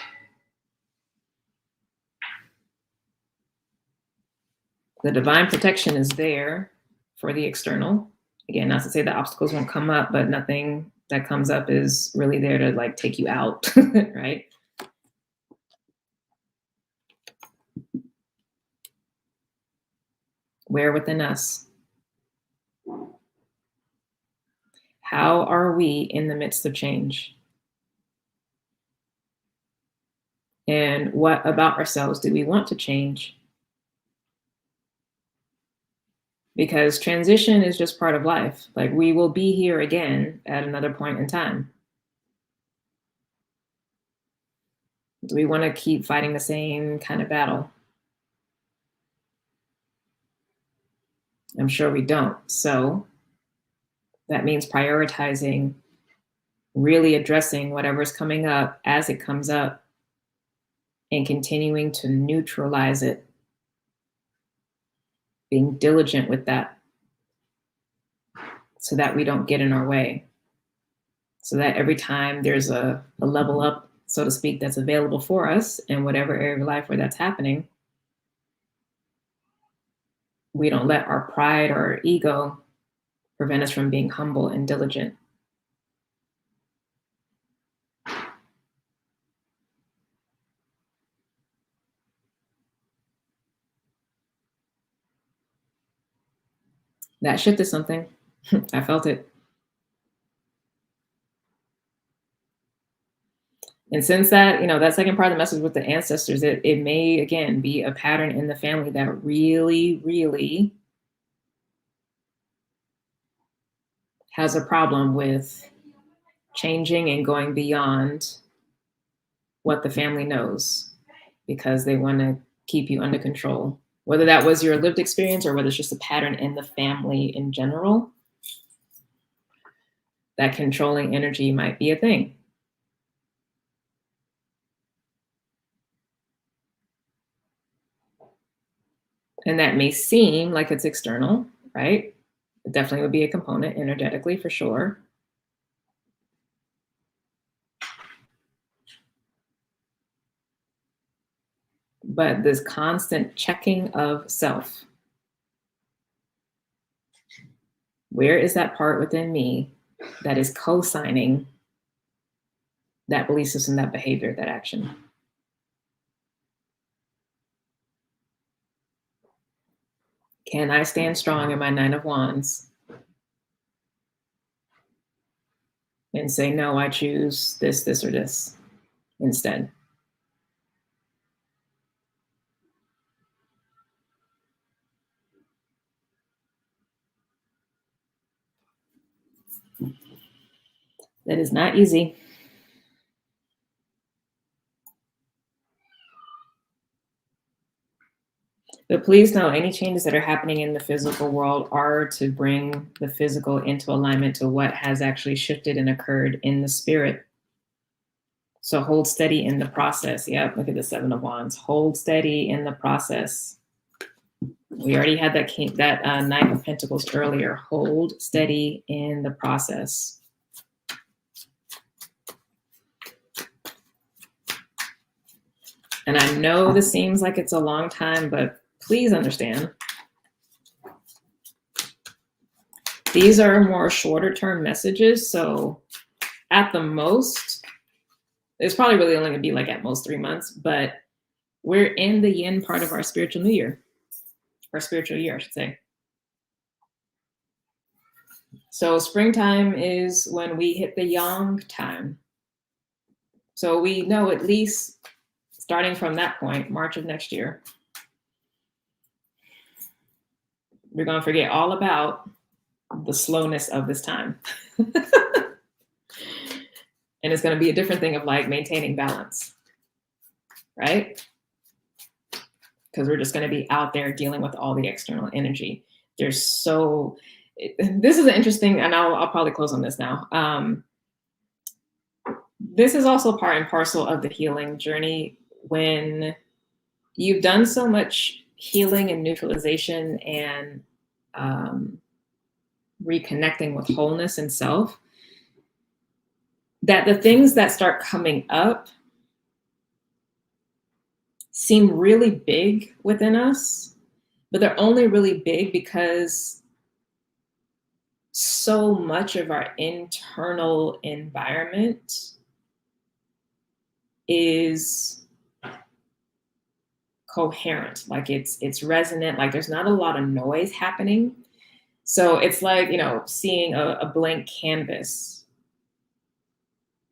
The divine protection is there for the external. Again, not to say that obstacles won't come up, but nothing that comes up is really there to like take you out, right? Where within us? How are we in the midst of change? And what about ourselves do we want to change? Because transition is just part of life. Like we will be here again at another point in time. Do we want to keep fighting the same kind of battle? I'm sure we don't. So that means prioritizing, really addressing whatever's coming up as it comes up and continuing to neutralize it, being diligent with that so that we don't get in our way. So that every time there's a level up, so to speak, that's available for us in whatever area of life where that's happening, we don't let our pride or our ego prevent us from being humble and diligent. That shifted something. I felt it. And since that, that second part of the message with the ancestors, it may again be a pattern in the family that really, really has a problem with changing and going beyond what the family knows because they want to keep you under control. Whether that was your lived experience or whether it's just a pattern in the family in general, that controlling energy might be a thing. And that may seem like it's external, right? It definitely would be a component energetically for sure. But this constant checking of self. Where is that part within me that is co-signing that belief system, that behavior, that action? Can I stand strong in my 9 of Wands and say, no, I choose this, or this instead? That is not easy. But please know any changes that are happening in the physical world are to bring the physical into alignment to what has actually shifted and occurred in the spirit. So hold steady in the process. Yep, look at the 7 of Wands. Hold steady in the process. We already had that 9 of Pentacles earlier. Hold steady in the process. And I know this seems like it's a long time, but please understand. These are more shorter term messages. So at the most, it's probably really only going to be like at most 3 months, but we're in the yin part of our spiritual new year, or spiritual year, I should say. So springtime is when we hit the yang time. So we know at least starting from that point, March of next year, we're going to forget all about the slowness of this time. And it's going to be a different thing of like maintaining balance, right? Because we're just going to be out there dealing with all the external energy. This is an interesting, and I'll probably close on this now. This is also part and parcel of the healing journey. When you've done so much healing and neutralization and reconnecting with wholeness and self, that the things that start coming up seem really big within us, but they're only really big because so much of our internal environment is coherent, like it's resonant, like there's not a lot of noise happening. So it's like, seeing a blank canvas.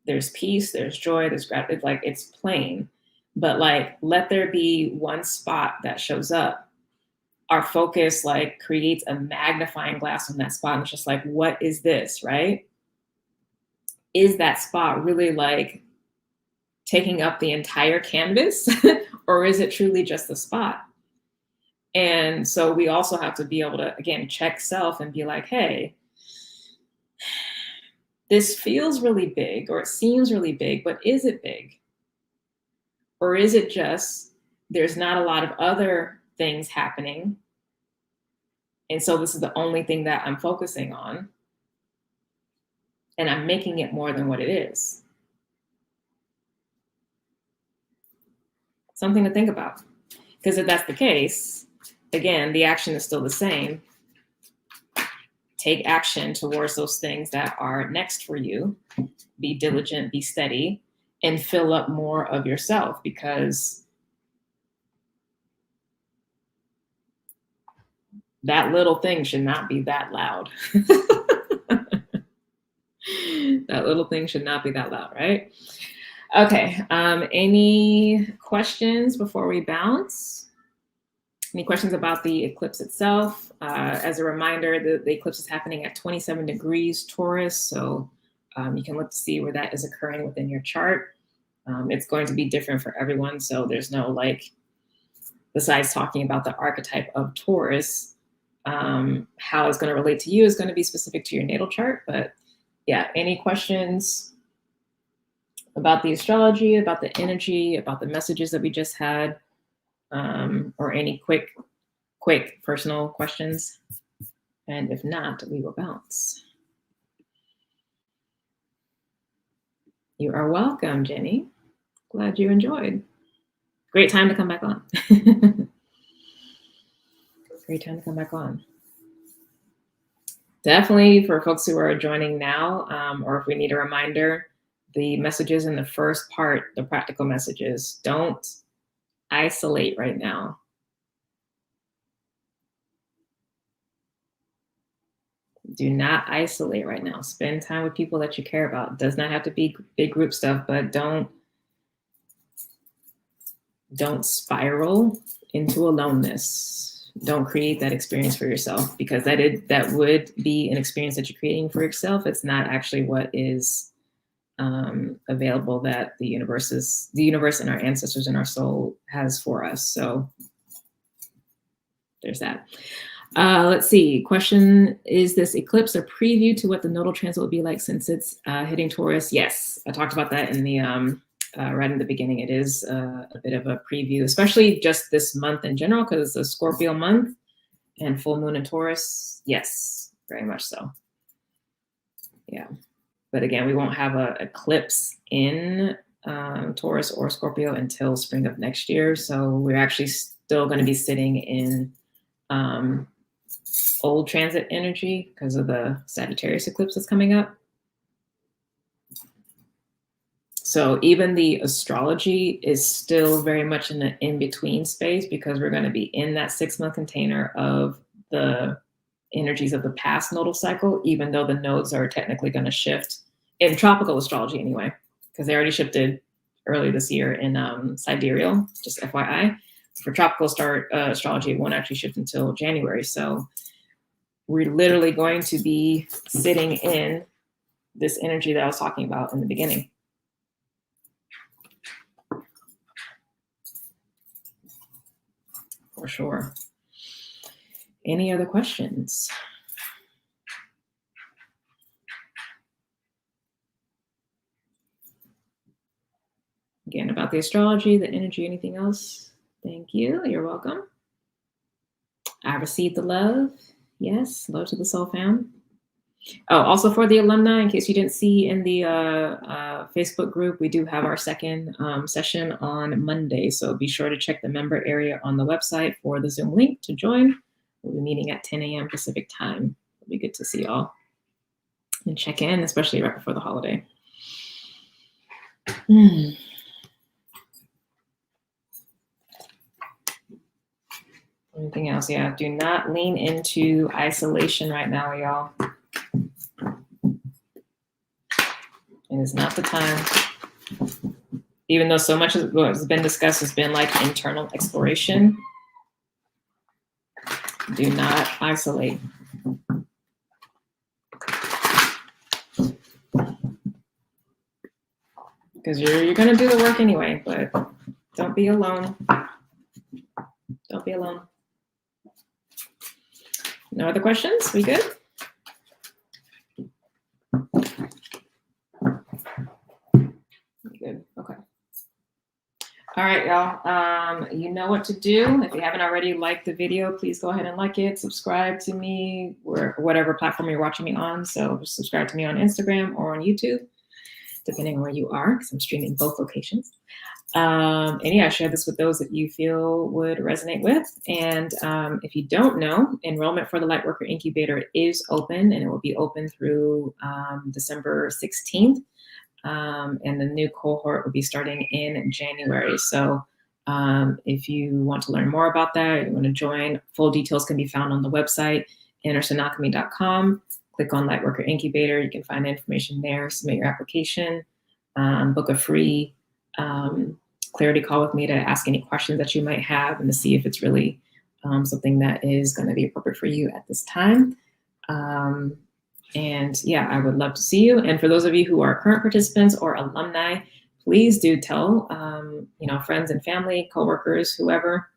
There's peace, there's joy, there's gratitude, like it's plain. But like, let there be one spot that shows up. Our focus like creates a magnifying glass on that spot. And it's just like, what is this, right? Is that spot really like taking up the entire canvas or is it truly just the spot? And so we also have to be able to, again, check self and be like, hey, this feels really big or it seems really big, but is it big? Or is it just there's not a lot of other things happening? And so this is the only thing that I'm focusing on. And I'm making it more than what it is. Something to think about. Because if that's the case, again, the action is still the same. Take action towards those things that are next for you. Be diligent, be steady, and fill up more of yourself, because that little thing should not be that loud. That little thing should not be that loud, right? Okay, any questions before we bounce? Any questions about the eclipse itself? As a reminder, the eclipse is happening at 27 degrees Taurus, so you can look to see where that is occurring within your chart. It's going to be different for everyone, so there's no like, besides talking about the archetype of Taurus, how it's going to relate to you is going to be specific to your natal chart. But yeah, any questions about the astrology, about the energy, about the messages that we just had, or any quick personal questions? And if not, we will bounce. You are welcome, Jenny. Glad you enjoyed. Great time to come back on. Great time to come back on. Definitely for folks who are joining now, or if we need a reminder, the messages in the first part, the practical messages, don't isolate right now. Do not isolate right now. Spend time with people that you care about. It does not have to be big group stuff, but don't spiral into aloneness. Don't create that experience for yourself, because that would be an experience that you're creating for yourself. It's not actually what is available that the universe and our ancestors and our soul has for us. So there's that. Let's see. Question: is this eclipse a preview to what the nodal transit will be like since it's hitting Taurus? Yes, I talked about that in the right in the beginning. It is a bit of a preview, especially just this month in general, because it's a Scorpio month and full moon in Taurus. Yes, very much so. Yeah. But again, we won't have an eclipse in Taurus or Scorpio until spring of next year. So we're actually still going to be sitting in old transit energy because of the Sagittarius eclipse that's coming up. So even the astrology is still very much in the in-between space, because we're going to be in that 6-month container of the energies of the past nodal cycle, even though the nodes are technically going to shift in tropical astrology anyway, because they already shifted early this year in sidereal, just FYI. For tropical astrology, it won't actually shift until January. So we're literally going to be sitting in this energy that I was talking about in the beginning. For sure. Any other questions? Again, about the astrology, the energy, anything else? Thank you. You're welcome. I received the love. Yes, love to the soul fam. Oh, also for the alumni, in case you didn't see in the Facebook group, we do have our second session on Monday. So be sure to check the member area on the website for the Zoom link to join. We'll be meeting at 10 a.m. Pacific time. It'll be good to see y'all. and check in, especially right before the holiday. Anything else? Yeah, do not lean into isolation right now, y'all. It is not the time. Even though so much of what has been discussed has been like internal exploration, do not isolate. Because you're going to do the work anyway, but don't be alone. Don't be alone. No other questions? We good? Good. Okay. All right, y'all. You know what to do. If you haven't already liked the video, please go ahead and like it. Subscribe to me, or whatever platform you're watching me on. So subscribe to me on Instagram or on YouTube, depending on where you are, because I'm streaming both locations. And yeah, share this with those that you feel would resonate with. And if you don't know, enrollment for the Lightworker Incubator is open, and it will be open through December 16th. And the new cohort will be starting in January. So if you want to learn more about that, you want to join, full details can be found on the website, andersonalchemy.com. Click on Lightworker Incubator. You can find information there, submit your application, book a free clarity call with me to ask any questions that you might have and to see if it's really something that is going to be appropriate for you at this time. And yeah, I would love to see you. And for those of you who are current participants or alumni, please do tell, friends and family, coworkers, whoever,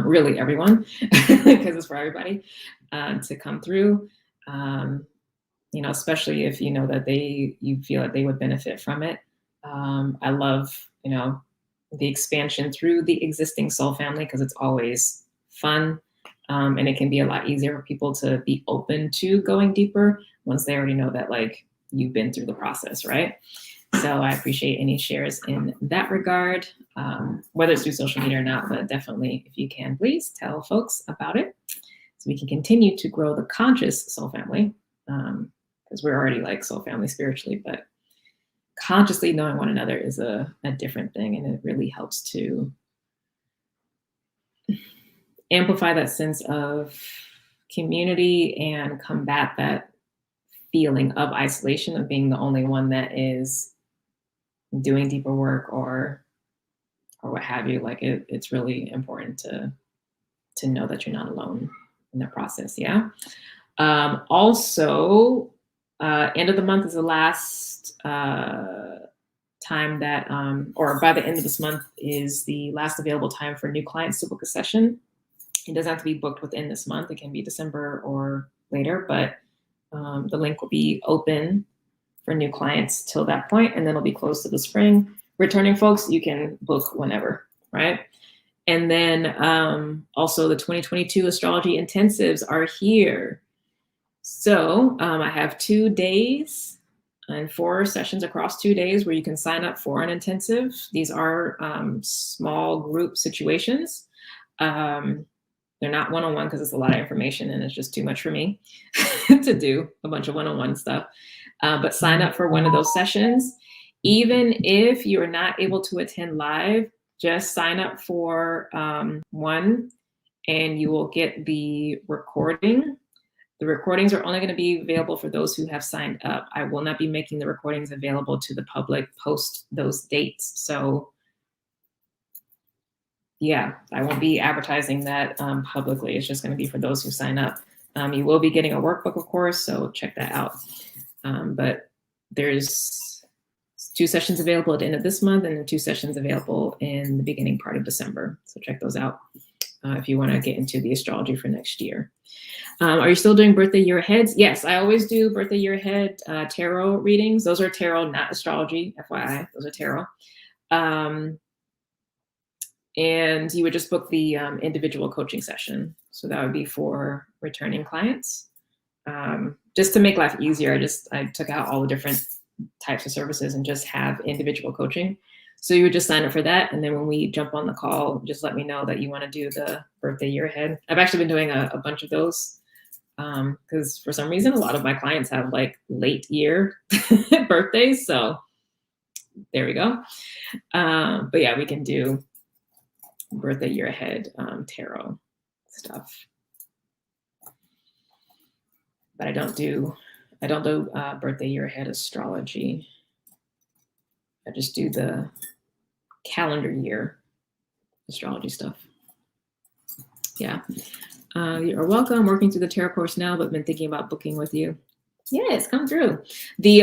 really everyone, because it's for everybody, to come through, especially if you know that you feel that they would benefit from it. I love, the expansion through the existing soul family, because it's always fun. And it can be a lot easier for people to be open to going deeper once they already know that you've been through the process, right? So I appreciate any shares in that regard, whether it's through social media or not, but definitely if you can, please tell folks about it so we can continue to grow the conscious soul family, because we're already soul family spiritually, but consciously knowing one another is a different thing, and it really helps to amplify that sense of community and combat that feeling of isolation, of being the only one that is doing deeper work or what have you. It's really important to know that you're not alone in the process. Yeah. Also, end of the month is the last time that, or by the end of this month is the last available time for new clients to book a session. It doesn't have to be booked within this month. It can be December or later, but the link will be open for new clients till that point, and then it'll be closed to the spring. Returning folks, you can book whenever, right? And then also the 2022 Astrology Intensives are here. So I have 2 days and 4 sessions across 2 days where you can sign up for an intensive. These are small group situations. They're not one-on-one because it's a lot of information and it's just too much for me to do a bunch of one-on-one stuff. But sign up for one of those sessions. Even if you're not able to attend live, just sign up for one and you will get the recording. The recordings are only going to be available for those who have signed up. I will not be making the recordings available to the public post those dates. So yeah, I won't be advertising that publicly. It's just going to be for those who sign up. You will be getting a workbook, of course, so check that out. But there's 2 sessions available at the end of this month and 2 sessions available in the beginning part of December. So check those out if you want to get into the astrology for next year. Are you still doing birthday year aheads? Yes, I always do birthday year ahead tarot readings. Those are tarot, not astrology, FYI. Those are tarot. And you would just book the individual coaching session. So that would be for returning clients. Just to make life easier, I took out all the different types of services and just have individual coaching. So you would just sign up for that. And then when we jump on the call, just let me know that you want to do the birthday year ahead. I've actually been doing a bunch of those Because for some reason, a lot of my clients have like late year birthdays. So there we go. But yeah, we can do birthday year ahead tarot stuff. But I don't do birthday year ahead astrology. I just do the calendar year astrology stuff. Yeah. You are welcome. Working through the tarot course now, but been thinking about booking with you. Yes, come through. The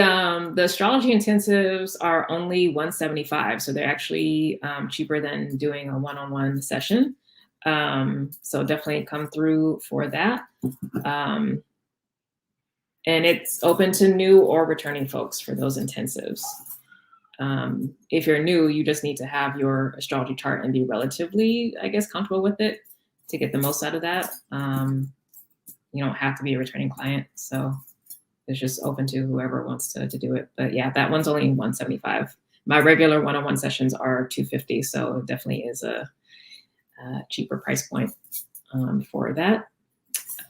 astrology intensives are only $175, so they're actually cheaper than doing a one-on-one session. So definitely come through for that. And it's open to new or returning folks for those intensives. If you're new, you just need to have your astrology chart and be relatively, I guess, comfortable with it to get the most out of that. You don't have to be a returning client, so it's just open to whoever wants to do it. But yeah, that one's only $175. My regular one-on-one sessions are $250, so it definitely is a cheaper price point for that.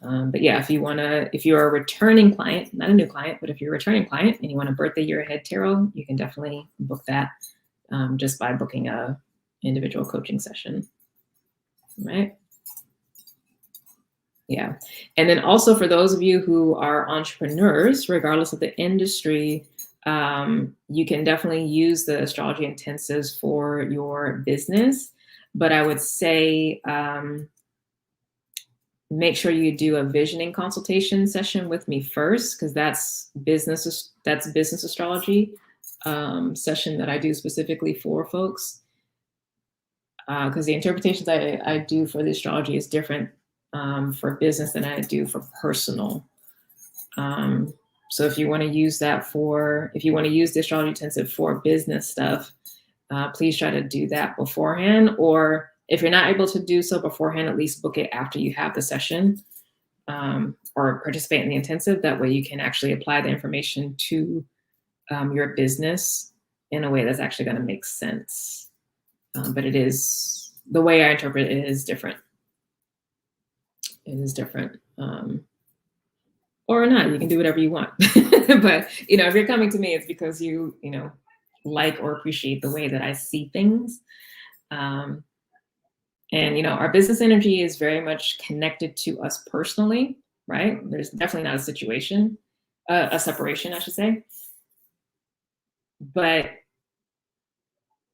But yeah, if you're a returning client, not a new client, but if you're a returning client and you want a birthday year ahead tarot, you can definitely book that just by booking a individual coaching session, right? Yeah. And then also for those of you who are entrepreneurs, regardless of the industry, you can definitely use the astrology intensives for your business. But I would say make sure you do a visioning consultation session with me first, because that's business astrology session that I do specifically for folks. Because the interpretations I do for the astrology is different for business than I do for personal. So if you want to use the astrology intensive for business stuff, please try to do that beforehand. Or if you're not able to do so beforehand, at least book it after you have the session or participate in the intensive. That way you can actually apply the information to your business in a way that's actually going to make sense. But the way I interpret it is different. It is different. Or not, you can do whatever you want. But, if you're coming to me, it's because you like or appreciate the way that I see things. And, our business energy is very much connected to us personally, right? There's definitely not a separation, I should say. But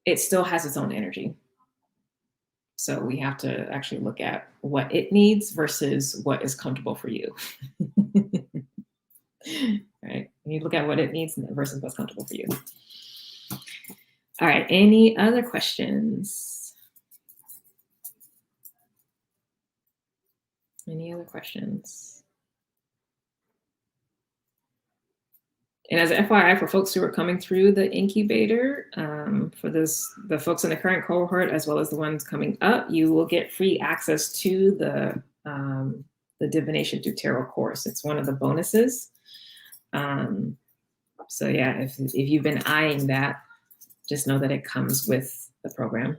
it still has its own energy. So we have to actually look at what it needs versus what is comfortable for you. Right? You look at what it needs versus what's comfortable for you. All right. Any other questions? Any other questions? And as an FYI, for folks who are coming through the incubator, for the folks in the current cohort, as well as the ones coming up, you will get free access to the Divination through Tarot course. It's one of the bonuses. So yeah, if you've been eyeing that, just know that it comes with the program,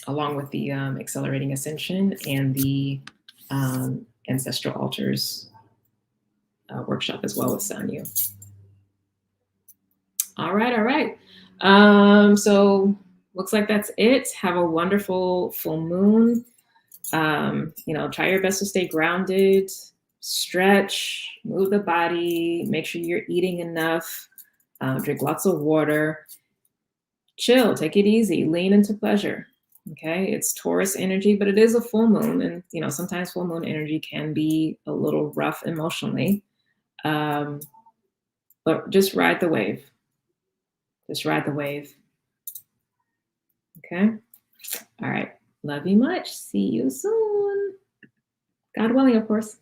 along with the Accelerating Ascension and the Ancestral Altars workshop as well with Sanyu. All right. So looks like that's it. Have a wonderful full moon. Try your best to stay grounded, stretch, move the body, make sure you're eating enough, drink lots of water, chill, take it easy, lean into pleasure. Okay, it's Taurus energy, but it is a full moon, and sometimes full moon energy can be a little rough emotionally. But just ride the wave. Just ride the wave. Okay. All right. Love you much. See you soon. God willing, of course.